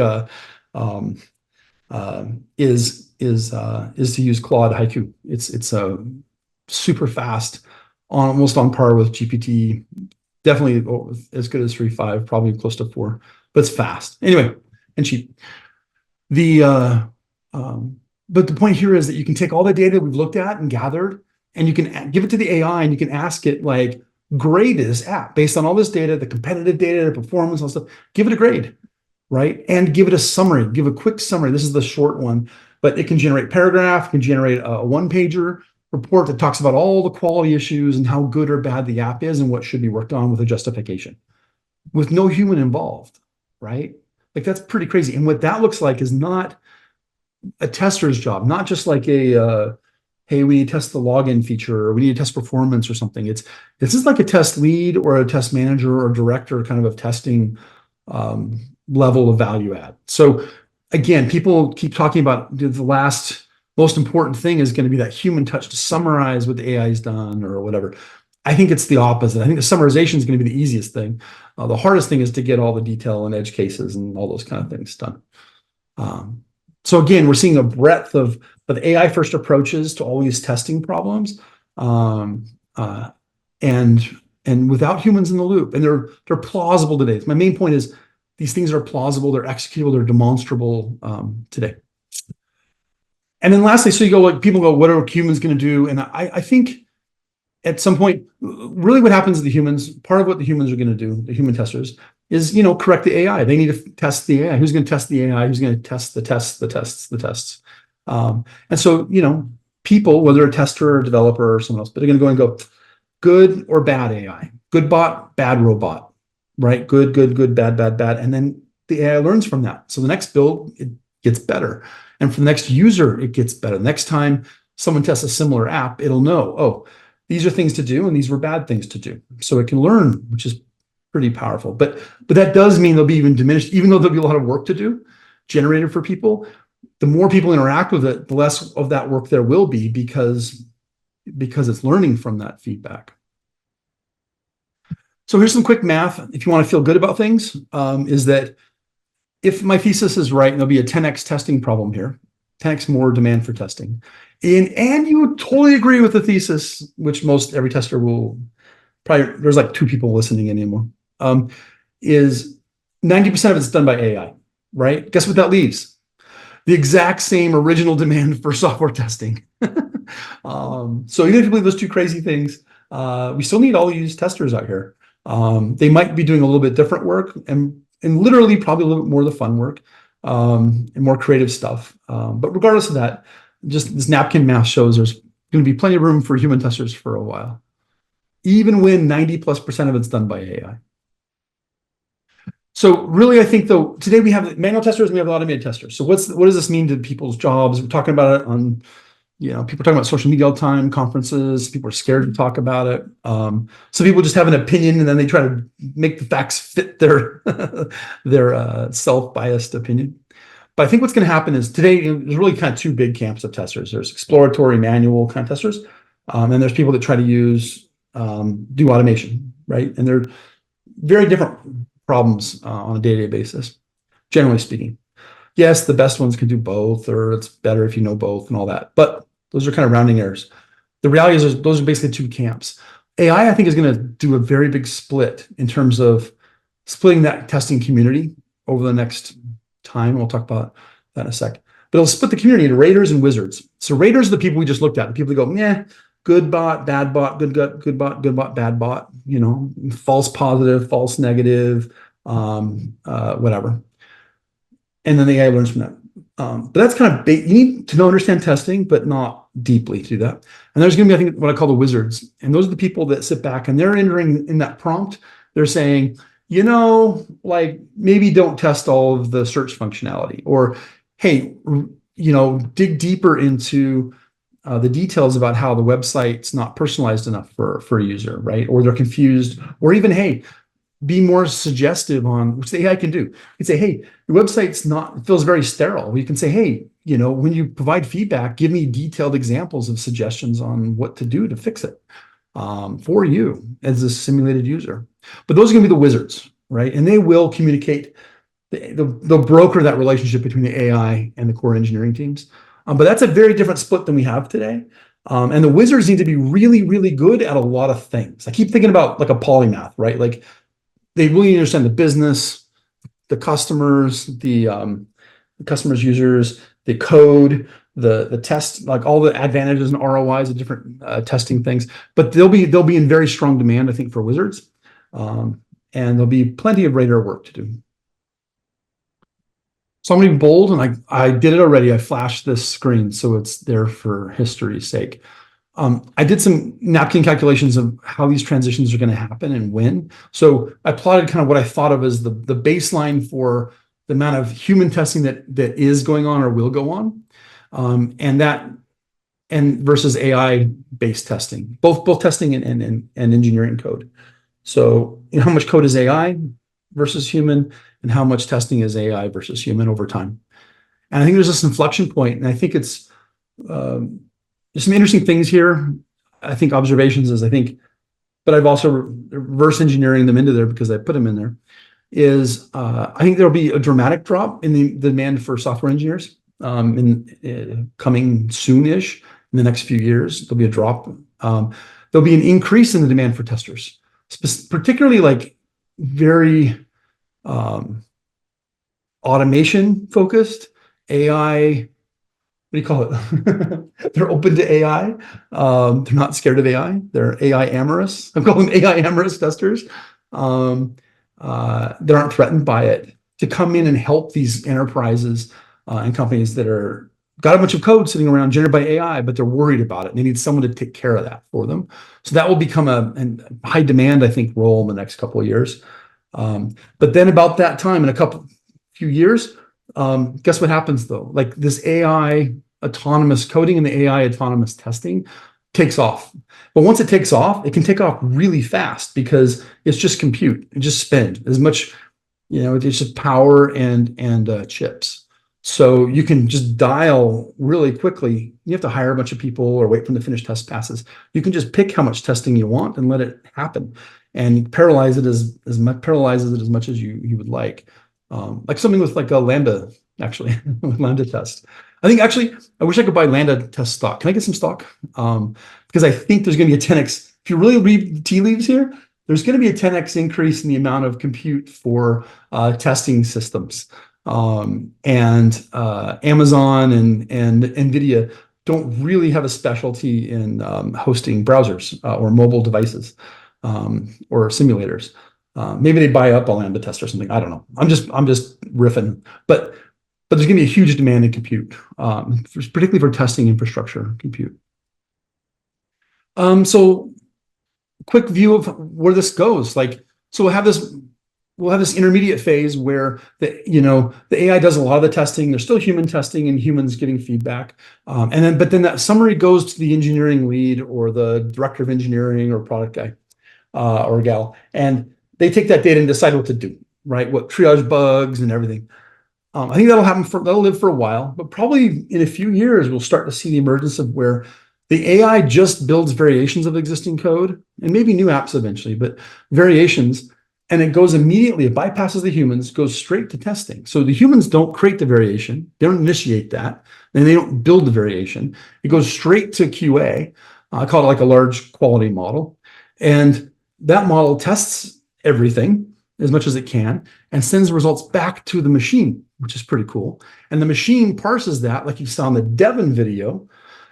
is to use Claude Haiku. It's super fast, almost on par with GPT, definitely as good as 3.5, probably close to 4, but it's fast anyway and cheap. But the point here is that you can take all the data we've looked at and gathered, and you can give it to the AI, and you can ask it like, grade this app based on all this data, the competitive data, the performance, all stuff. Give it a grade, right? And give it a summary. Give a quick summary. This is the short one, but it can generate paragraph, can generate a one-pager report that talks about all the quality issues and how good or bad the app is and what should be worked on with a justification, with no human involved, right? Like that's pretty crazy. And what that looks like is not a tester's job, not just like hey, we need to test the login feature, or we need to test performance or something. This is like a test lead or a test manager or director kind of testing level of value add. So again, people keep talking about the last most important thing is going to be that human touch to summarize what the AI has done or whatever. I think it's the opposite. I think the summarization is going to be the easiest thing. The hardest thing is to get all the detail and edge cases and all those kind of things done. So again, we're seeing a breadth of AI first approaches to all these testing problems, and without humans in the loop. And they're plausible today. My main point is these things are plausible, they're executable, they're demonstrable today. And then lastly, so you go like people go, what are humans going to do? And I think at some point, really what happens to the humans, part of what the humans are going to do, the human testers, is correct the AI. They need to test the AI. Who's going to test the AI? Who's going to test the tests? And so people, whether a tester or a developer or someone else, but they're going to go good or bad AI, good bot, bad robot, right? Good, bad, and then the AI learns from that. So the next build, it gets better, and for the next user, it gets better. Next time someone tests a similar app, it'll know, oh, these are things to do, and these were bad things to do. So it can learn, which is pretty powerful. But that does mean they'll be even diminished, even though there'll be a lot of work to do generated for people. The more people interact with it, the less of that work there will be because it's learning from that feedback. So here's some quick math. If you want to feel good about things, is that if my thesis is right, there'll be a 10x testing problem here, 10x more demand for testing. And you totally agree with the thesis, which most every tester will probably, there's like 2 people listening anymore, is 90% of it's done by AI, right? Guess what that leaves? The exact same original demand for software testing. So even if you believe those 2 crazy things, we still need all these testers out here. They might be doing a little bit different work and literally probably a little bit more of the fun work and more creative stuff. But regardless of that, just this napkin math shows there's going to be plenty of room for human testers for a while, even when 90+% of it's done by AI. So really, I think though, today we have manual testers and we have automated testers. So what does this mean to people's jobs? We're talking about it on, people are talking about social media all the time, conferences, people are scared to talk about it. Some people just have an opinion and then they try to make the facts fit their, their self-biased opinion. But I think what's going to happen is today, there's really kind of 2 big camps of testers. There's exploratory manual kind of testers, and there's people that try to do automation, right? And they're very different problems on a day-to-day basis, generally speaking. Yes, the best ones can do both, or it's better if you know both and all that. But those are kind of rounding errors. The reality is those are basically 2 camps. AI, I think, is going to do a very big split in terms of splitting that testing community over the next time. We'll talk about that in a sec. But it'll split the community into raters and wizards. So raters are the people we just looked at, the people that go, yeah, good bot, bad bot, good bot, bad bot, false positive, false negative, whatever. And then the AI learns from that. But that's kind of, you need to understand testing, but not deeply to do that. And there's going to be, I think, what I call the wizards. And those are the people that sit back and they're entering in that prompt. They're saying, like maybe don't test all of the search functionality, or, hey, dig deeper into the details about how the website's not personalized enough for a user, right? Or they're confused, or even, hey, be more suggestive on, which the AI can do. You can say, hey, your website's it feels very sterile. You can say, hey, when you provide feedback, give me detailed examples of suggestions on what to do to fix it for you as a simulated user. But those are going to be the wizards, right? And they will communicate, they'll broker that relationship between the AI and the core engineering teams. But that's a very different split than we have today. And the wizards need to be really, really good at a lot of things. I keep thinking about like a polymath, right? Like they really understand the business, the customers, the customers, users, the code, the test, like all the advantages and ROIs of different testing things. But they'll be in very strong demand, I think, for wizards. And there'll be plenty of radar work to do. So I'm going to be bold, and I did it already. I flashed this screen, so it's there for history's sake. I did some napkin calculations of how these transitions are going to happen and when. So I plotted kind of what I thought of as the baseline for the amount of human testing that is going on or will go on, and versus AI-based testing, both testing and engineering code. So how much code is AI versus human, and how much testing is AI versus human over time. And I think there's this inflection point, and I think it's there's some interesting things here. I think observations but I've also reverse engineering them into there because I put them in there, is I think there'll be a dramatic drop in the demand for software engineers coming soon-ish in the next few years. There'll be a drop. There'll be an increase in the demand for testers, particularly like very automation focused AI. What do you call it? They're open to AI. They're not scared of AI. They're AI amorous. I'm calling them AI amorous testers. That aren't threatened by it, to come in and help these enterprises and companies that are got a bunch of code sitting around generated by AI, but they're worried about it. And they need someone to take care of that for them. So that will become a high demand, I think, role in the next couple of years. But then about that time, in a few years, guess what happens though? Like this AI autonomous coding and the AI autonomous testing takes off. But once it takes off, it can take off really fast because it's just compute. It just spend as much, it's just power and chips. So you can just dial really quickly. You have to hire a bunch of people or wait for them to finish test passes. You can just pick how much testing you want and let it happen, and paralyze it as much paralyzes it as much as you would like something with like a Lambda actually with Lambda test. I think actually I wish I could buy Lambda test stock. Can I get some stock? Because I think there's going to be a 10x. If you really read the tea leaves here, there's going to be a 10x increase in the amount of compute for testing systems. And Amazon and NVIDIA don't really have a specialty in hosting browsers or mobile devices or simulators. Maybe they buy up a Lambda test or something. I don't know. I'm just riffing, but there's going to be a huge demand in compute, particularly for testing infrastructure compute. So quick view of where this goes. So we'll have this intermediate phase where the AI does a lot of the testing. There's still human testing and humans getting feedback. But then that summary goes to the engineering lead or the director of engineering or product guy or gal. And they take that data and decide what to do, right? What triage bugs and everything. I think that'll live for a while, but probably in a few years, we'll start to see the emergence of where the AI just builds variations of existing code and maybe new apps eventually, but variations, and it goes immediately, it bypasses the humans, goes straight to testing. So the humans don't create the variation, they don't initiate that, and they don't build the variation. It goes straight to QA. I call it like a large quality model. And that model tests everything as much as it can and sends the results back to the machine, which is pretty cool. And the machine parses that, like you saw in the Devin video,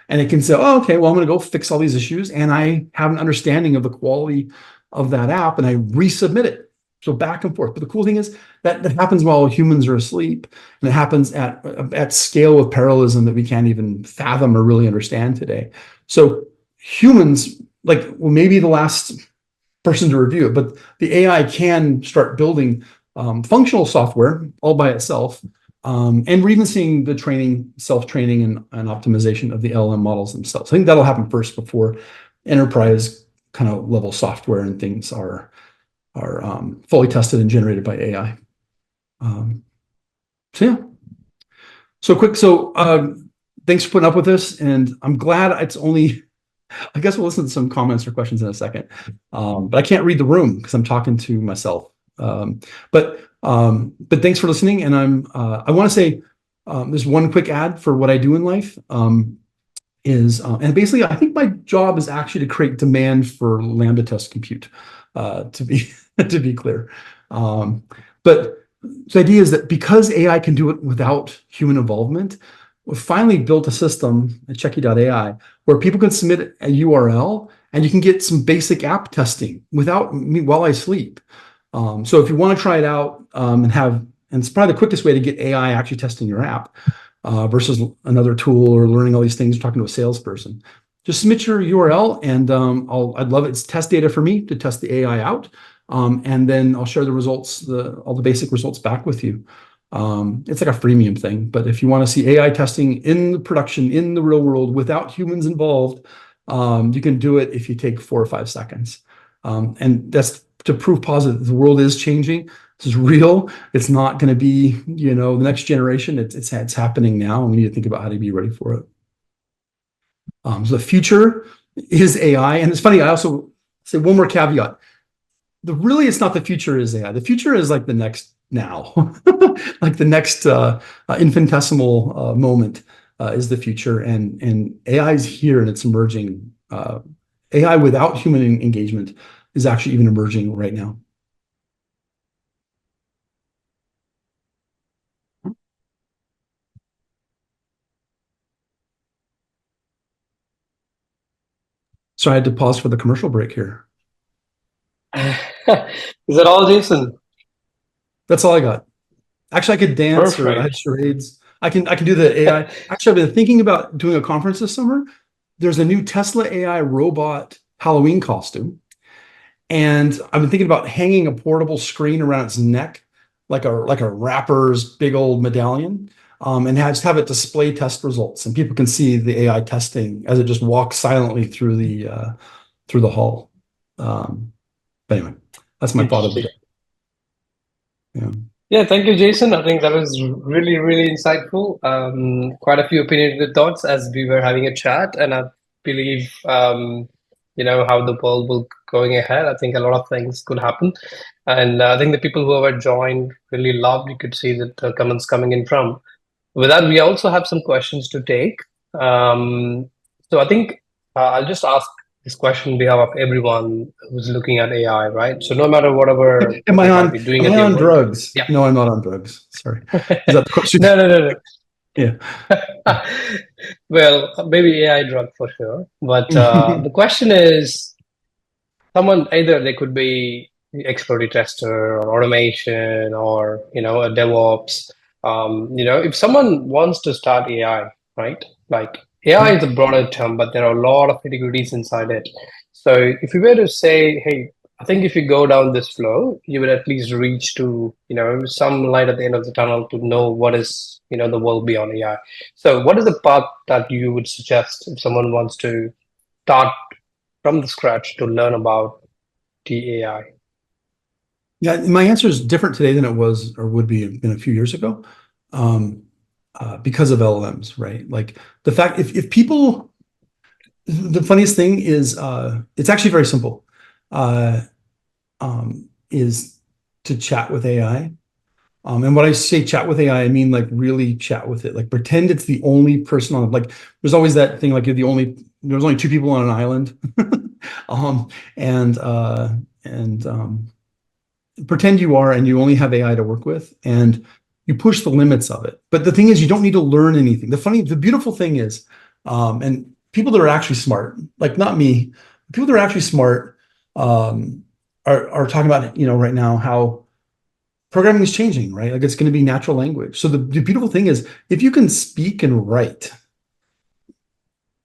and it can say, oh, okay, well, I'm going to go fix all these issues, and I have an understanding of the quality of that app, and I resubmit it. So back and forth. But the cool thing is that happens while humans are asleep, and it happens at scale of parallelism that we can't even fathom or really understand today. So humans, maybe the last person to review it, but the AI can start building functional software all by itself. And we're even seeing the training, self-training and optimization of the LLM models themselves. I think that'll happen first before enterprise kind of level software and things are fully tested and generated by AI. So yeah. Thanks for putting up with this, and I'm glad it's only, I guess we'll listen to some comments or questions in a second. But I can't read the room because I'm talking to myself. But thanks for listening. And I want to say there's one quick ad for what I do in life. And basically, I think my job is actually to create demand for Lambda test compute, to be clear. But the idea is that because AI can do it without human involvement, we've finally built a system at Checkie.AI where people can submit a URL and you can get some basic app testing without me while I sleep. So if you want to try it out and it's probably the quickest way to get AI actually testing your app versus another tool or learning all these things, talking to a salesperson. Just submit your URL and I'd love it. It's test data for me to test the AI out. And then I'll share the results, all the basic results back with you. It's like a freemium thing, but if you want to see AI testing in the production, in the real world, without humans involved, you can do it if you take 4 or 5 seconds. And that's to prove positive. The world is changing. This is real. It's not going to be, the next generation. It's happening now, and we need to think about how to be ready for it. So the future is AI. And it's funny, I also say one more caveat. It's not the future is AI. The future is like the next now, like the next infinitesimal moment is the future, and AI is here and it's emerging. AI without human engagement is actually even emerging right now. So I had to pause for the commercial break here. Is that all, Jason? That's all I got. Actually, I could dance or I had charades. I can do the AI. Actually, I've been thinking about doing a conference this summer. There's a new Tesla AI robot Halloween costume. And I've been thinking about hanging a portable screen around its neck, like a rapper's big old medallion. and just have it display test results, and people can see the AI testing as it just walks silently through the hall. But anyway, that's my thought of the day. Yeah. Yeah, thank you, Jason. I think that was really, really insightful. Quite a few opinionated thoughts as we were having a chat, and I believe how the world will going ahead. I think a lot of things could happen, and I think the people who have joined really loved. You could see that the comments coming in from. With that, we also have some questions to take. So I think I'll just ask this question on behalf of everyone who's looking at AI, right? So no matter whatever Am I you might on be doing am at I your on work. drugs? Yeah. No, I'm not on drugs. Sorry. Is that the question? No, no, no, Yeah. no. Well, maybe AI drug for sure. But the question is, someone either they could be exploratory tester or automation or a DevOps. If someone wants to start AI, right? Like AI is a broader term, but there are a lot of categories inside it. So if you were to say, hey, I think if you go down this flow, you would at least reach to some light at the end of the tunnel to know what is the world beyond AI. So what is the path that you would suggest if someone wants to start from the scratch to learn about the AI? Yeah, my answer is different today than it was or would be in a few years ago, because of LLMs, right? Like the fact if people, the funniest thing is it's actually very simple, uh, is to chat with AI. And when I say chat with AI, I mean like really chat with it. Like pretend it's the only person on, like there's always that thing like there's only two people on an island. um, and uh, and pretend you are and you only have AI to work with, and you push the limits of it. But the thing is, you don't need to learn anything. The beautiful thing is, and people that are actually smart, like not me, people that are actually smart, um, are talking about, right now how programming is changing, right? Like it's going to be natural language. So the beautiful thing is, if you can speak and write,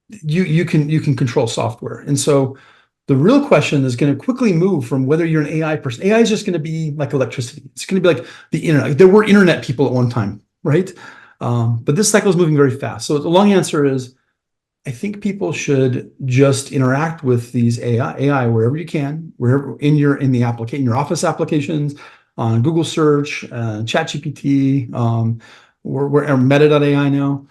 you can control software. And so the real question is going to quickly move from whether you're an AI person. AI is just going to be like electricity. It's going to be like the internet. There were internet people at one time, right? But this cycle is moving very fast. So the long answer is, I think people should just interact with these AI wherever you can, wherever in the application, your office applications, on Google search, ChatGPT, we're Meta.ai now,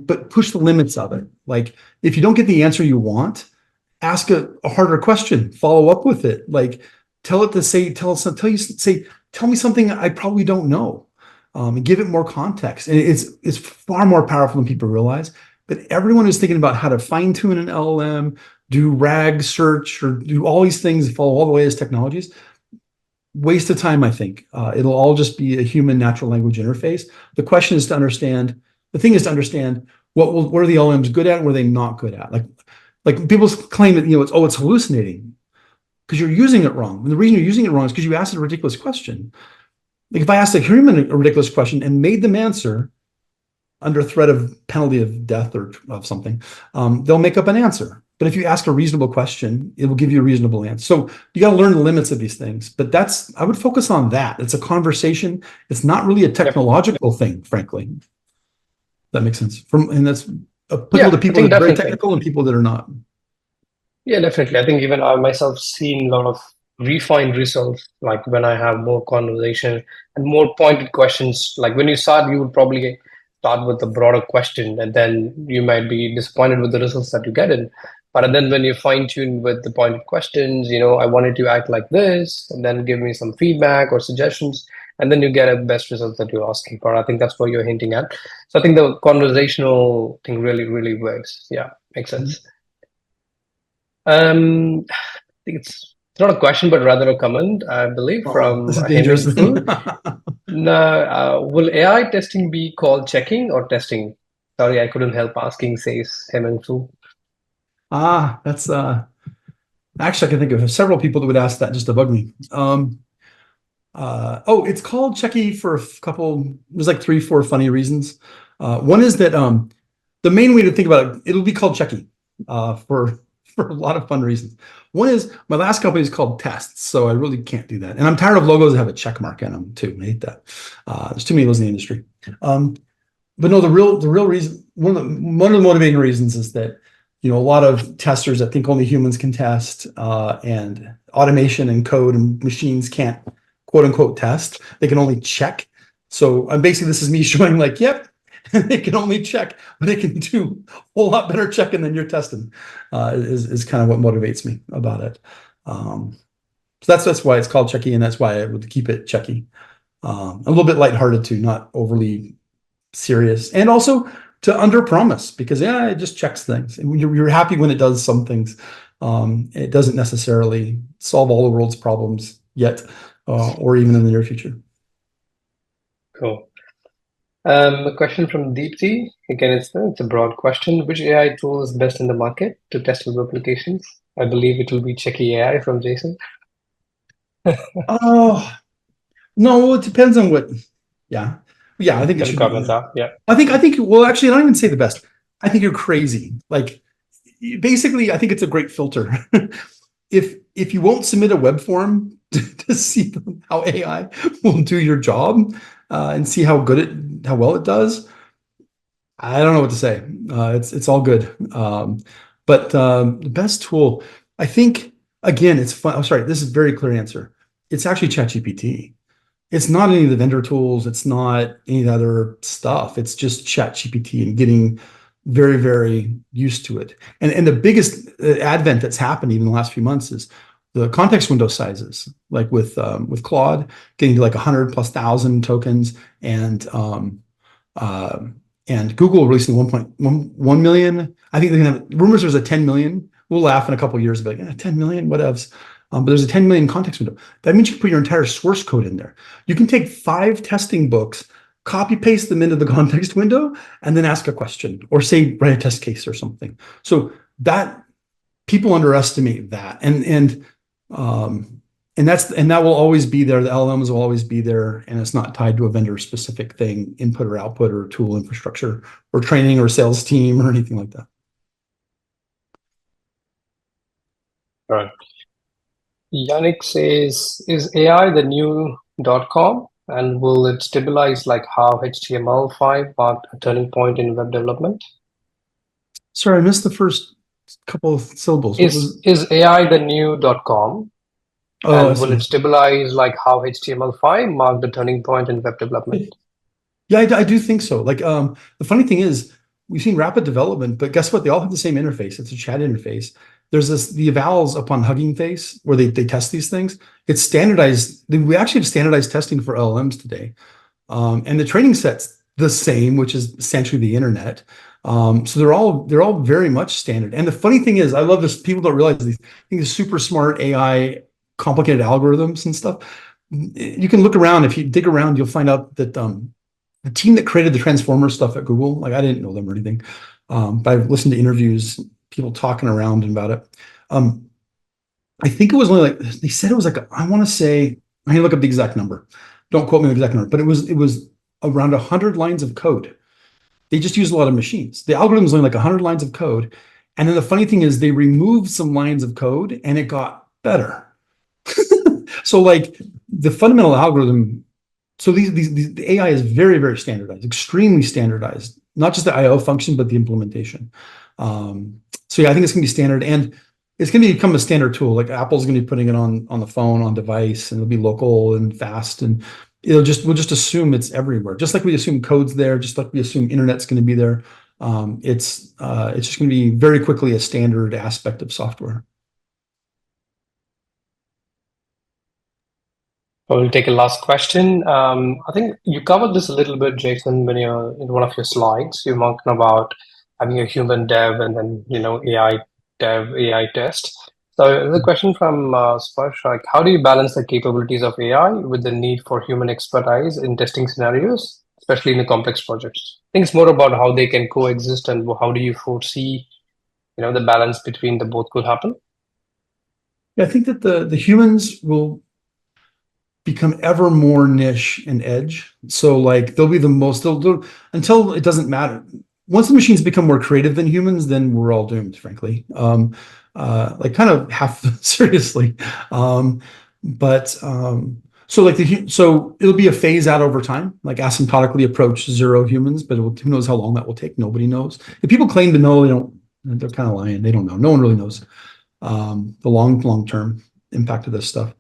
but push the limits of it. Like if you don't get the answer you want, ask a harder question, follow up with it. Like tell me something I probably don't know, and give it more context. And it's far more powerful than people realize. But everyone who's thinking about how to fine tune an LLM, do RAG search, or do all these things, follow all the latest technologies, waste of time, I think. It'll all just be a human natural language interface. The question is to understand, the thing is to understand what are the LLMs good at and what are they not good at? Like people claim that, it's hallucinating because you're using it wrong. And the reason you're using it wrong is because you asked a ridiculous question. Like if I asked a human a ridiculous question and made them answer under threat of penalty of death or of something, they'll make up an answer. But if you ask a reasonable question, it will give you a reasonable answer. So you got to learn the limits of these things. But I would focus on that. It's a conversation. It's not really a Yep. technological thing, frankly. That makes sense. And that's applicable to Yeah, I people think that are very definitely. technical and people that are not. Yeah, definitely. I think even I myself seen a lot of refined results, like when I have more conversation and more pointed questions. Like when you start, you would probably start with a broader question, and then you might be disappointed with the results that you get in. But then when you fine tune with the pointed questions, I wanted to act like this, and then give me some feedback or suggestions, and then you get a best result that you're asking for. I think that's what you're hinting at. So I think the conversational thing really, really works. Yeah, makes sense. I think it's not a question, but rather a comment, I believe, Oh, from this is dangerous. Heming Fu. Now, will AI testing be called checking or testing? Sorry, I couldn't help asking, says Heming Fu. That's actually, I can think of several people that would ask that just to bug me. It's called Checkie for a couple. There's like three, four funny reasons. One is that the main way to think about it'll be called Checkie for for a lot of fun reasons. One is my last company is called Tests, so I really can't do that. And I'm tired of logos that have a check mark in them too. I hate that. There's too many of those in the industry. But no, the real reason, one of the motivating reasons is that, a lot of testers that think only humans can test, and automation and code and machines can't quote unquote test. They can only check. So basically this is me showing like, yep, they can only check, but they can do a whole lot better checking than you're testing, is kind of what motivates me about it. So that's why it's called Checkie, and that's why I would keep it Checkie. A little bit lighthearted too, not overly serious, and also to under promise, because it just checks things, and you're happy when it does some things. It doesn't necessarily solve all the world's problems yet, or even in the near future. Cool. A question from Deepti. Again, it's a broad question. Which AI tool is best in the market to test web applications? I believe it will be Checkie.AI from Jason. Oh, no, it depends on what. Yeah, I think it Can should comment be. that. Yeah. I think. Well, actually, I don't even say the best. I think you're crazy. Like, basically, I think it's a great filter. If you won't submit a web form to see how AI will do your job, and see how well it does, I don't know what to say. It's all good. But the best tool, I think, again, it's fun. I'm sorry, this is a very clear answer. It's actually ChatGPT. It's not any of the vendor tools. It's not any of the other stuff. It's just ChatGPT and getting very, very used to it. And the biggest advent that's happened even in the last few months is the context window sizes, like with Claude, getting to like 100,000+ tokens, and Google releasing 1.1 million. I think they're gonna have rumors there's a 10 million. We'll laugh in a couple of years, but 10 million, whatevs. But there's a 10 million context window. That means you can put your entire source code in there. You can take 5 testing books, copy paste them into the context window, and then ask a question, or say write a test case or something. So that people underestimate that, and that will always be there. The LLMs will always be there, and it's not tied to a vendor specific thing, input or output or tool infrastructure or training or sales team or anything like that. All right. Yannick says, is AI the new .com, and will it stabilize like how HTML5 marked a turning point in web development? Sorry, I missed the first couple of syllables. What was? Is AI the new .com, Oh, I and will see. it stabilize like how HTML5 marked the turning point in web development? Yeah, I do think so. Like, the funny thing is, we've seen rapid development, but guess what? They all have the same interface. It's a chat interface. There's the evals upon Hugging Face where they test these things. It's standardized. We actually have standardized testing for LLMs today. And the training set's the same, which is essentially the internet. So they're all very much standard. And the funny thing is, I love this. People don't realize these things, super smart AI, complicated algorithms and stuff. You can look around. If you dig around, you'll find out that the team that created the transformer stuff at Google, like I didn't know them or anything, but I've listened to interviews, people talking around about it. I think it was only like, they said it was like, I want to say, I need to look up the exact number. Don't quote me on the exact number, but it was around 100 lines of code. They just used a lot of machines. The algorithm is only like 100 lines of code. And then the funny thing is they removed some lines of code and it got better. So like the fundamental algorithm, so the AI is very, very standardized, extremely standardized, not just the IO function, but the implementation. So yeah, I think it's gonna be standard, and it's gonna become a standard tool. Like Apple's gonna be putting it on the phone, on device, and it'll be local and fast, and we'll just assume it's everywhere. Just like we assume code's there, just like we assume internet's gonna be there. It's just gonna be very quickly a standard aspect of software. We'll take a last question. I think you covered this a little bit, Jason, when you're in one of your slides. You're talking about having a human dev and then AI dev, AI test. So the question from Sparsh, like, how do you balance the capabilities of AI with the need for human expertise in testing scenarios, especially in the complex projects? I think it's more about how they can coexist, and how do you foresee, the balance between the both could happen? Yeah, I think that the humans will become ever more niche and edge. So like they'll be the most, they'll until it doesn't matter. Once the machines become more creative than humans, then we're all doomed, frankly. Like kind of half seriously. But So it'll be a phase out over time, like asymptotically approach 0 humans, but who knows how long that will take? Nobody knows. If people claim to know, they're kind of lying. They don't know. No one really knows the long-term impact of this stuff.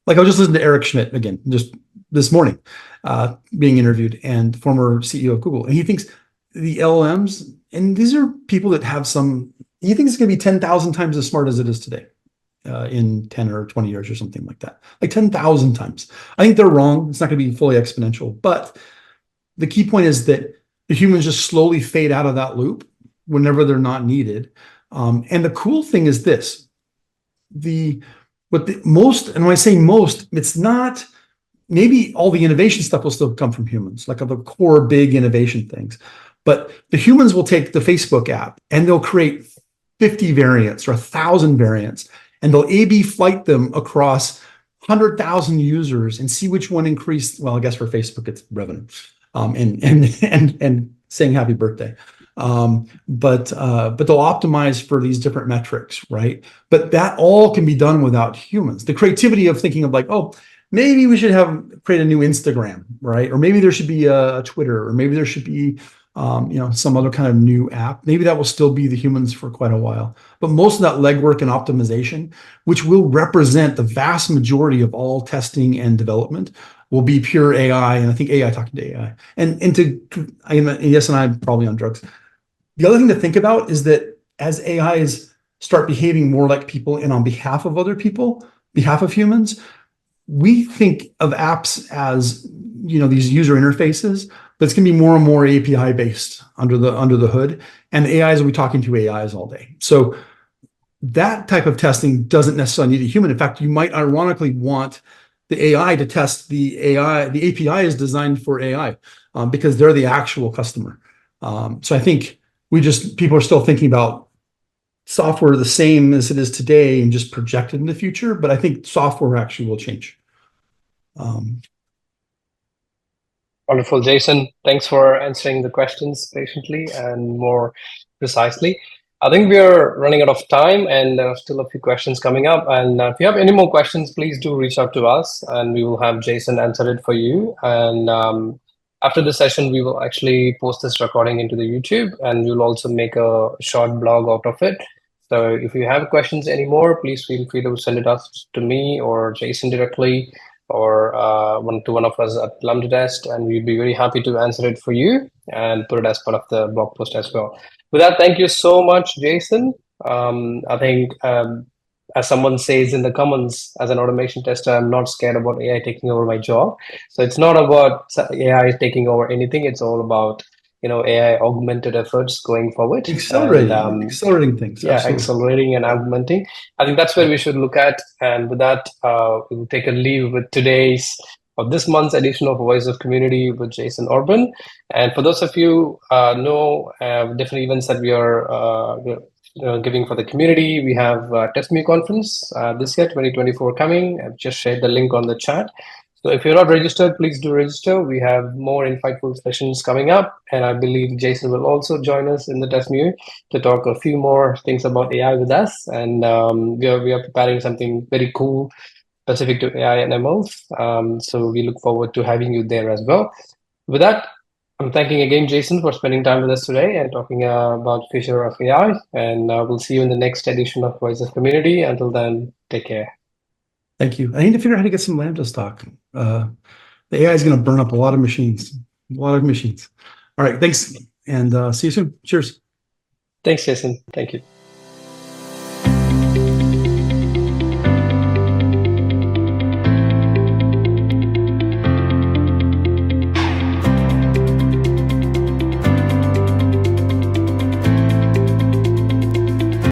Like I was just listening to Eric Schmidt again, just this morning, being interviewed, and former CEO of Google. And he thinks the LLMs, and these are people that have he thinks it's going to be 10,000 times as smart as it is today. In 10 or 20 years or something like that, like 10,000 times. I think they're wrong. It's not going to be fully exponential, but the key point is that the humans just slowly fade out of that loop whenever they're not needed. And the cool thing is this, and when I say most, it's not, maybe all the innovation stuff will still come from humans, like the core big innovation things, but the humans will take the Facebook app and they'll create 50 variants or 1,000 variants, and they'll A/B flight them across 100,000 users and see which one increased. Well, I guess for Facebook, it's revenue, and saying happy birthday. But they'll optimize for these different metrics, right? But that all can be done without humans. The creativity of thinking of like, oh, maybe we should create a new Instagram, right? Or maybe there should be a Twitter, or maybe there should be some other kind of new app. Maybe that will still be the humans for quite a while. But most of that legwork and optimization, which will represent the vast majority of all testing and development, will be pure AI. And I think AI talking to AI. Yes, and I'm probably on drugs. The other thing to think about is that as AIs start behaving more like people and on behalf of other people, behalf of humans, we think of apps as these user interfaces, but it's going to be more and more API based under the hood, and AIs will be talking to AIs all day. So that type of testing doesn't necessarily need a human. In fact, you might ironically want the AI to test the AI. The API is designed for AI because they're the actual customer. So I think people are still thinking about software the same as it is today and just projected in the future, but I think software actually will change. Wonderful, Jason. Thanks for answering the questions patiently and more precisely. I think we are running out of time, and there are still a few questions coming up. And if you have any more questions, please do reach out to us, and we will have Jason answer it for you. And after the session, we will actually post this recording into the YouTube, and we'll also make a short blog out of it. So if you have questions anymore, please feel free to send it us to me or Jason directly, or one of us at Lambda, and we'd be very happy to answer it for you and put it as part of the blog post as well. With that, thank you so much, Jason. I think, as someone says in the comments, as an automation tester, I'm not scared about AI taking over my job. So it's not about AI taking over anything. It's all about AI augmented efforts going forward. Accelerating things. Yeah, Absolutely. accelerating and augmenting. I think that's where we should look at. And with that, we will take a leave with this month's edition of Voice of Community with Jason Orban. And for those of you know different events that we are giving for the community, we have TestMu conference this year, 2024 coming. I've just shared the link on the chat. So if you're not registered, please do register. We have more insightful sessions coming up, and I believe Jason will also join us in the TestMu to talk a few more things about AI with us. And we are preparing something very cool specific to AI and MLs. So we look forward to having you there as well. With that, I'm thanking again Jason for spending time with us today and talking about future of AI. And we'll see you in the next edition of Voice of Community. Until then, take care. Thank you. I need to figure out how to get some Lambda stock. The AI is going to burn up a lot of machines. All right. Thanks. And see you soon. Cheers. Thanks, Jason. Thank you.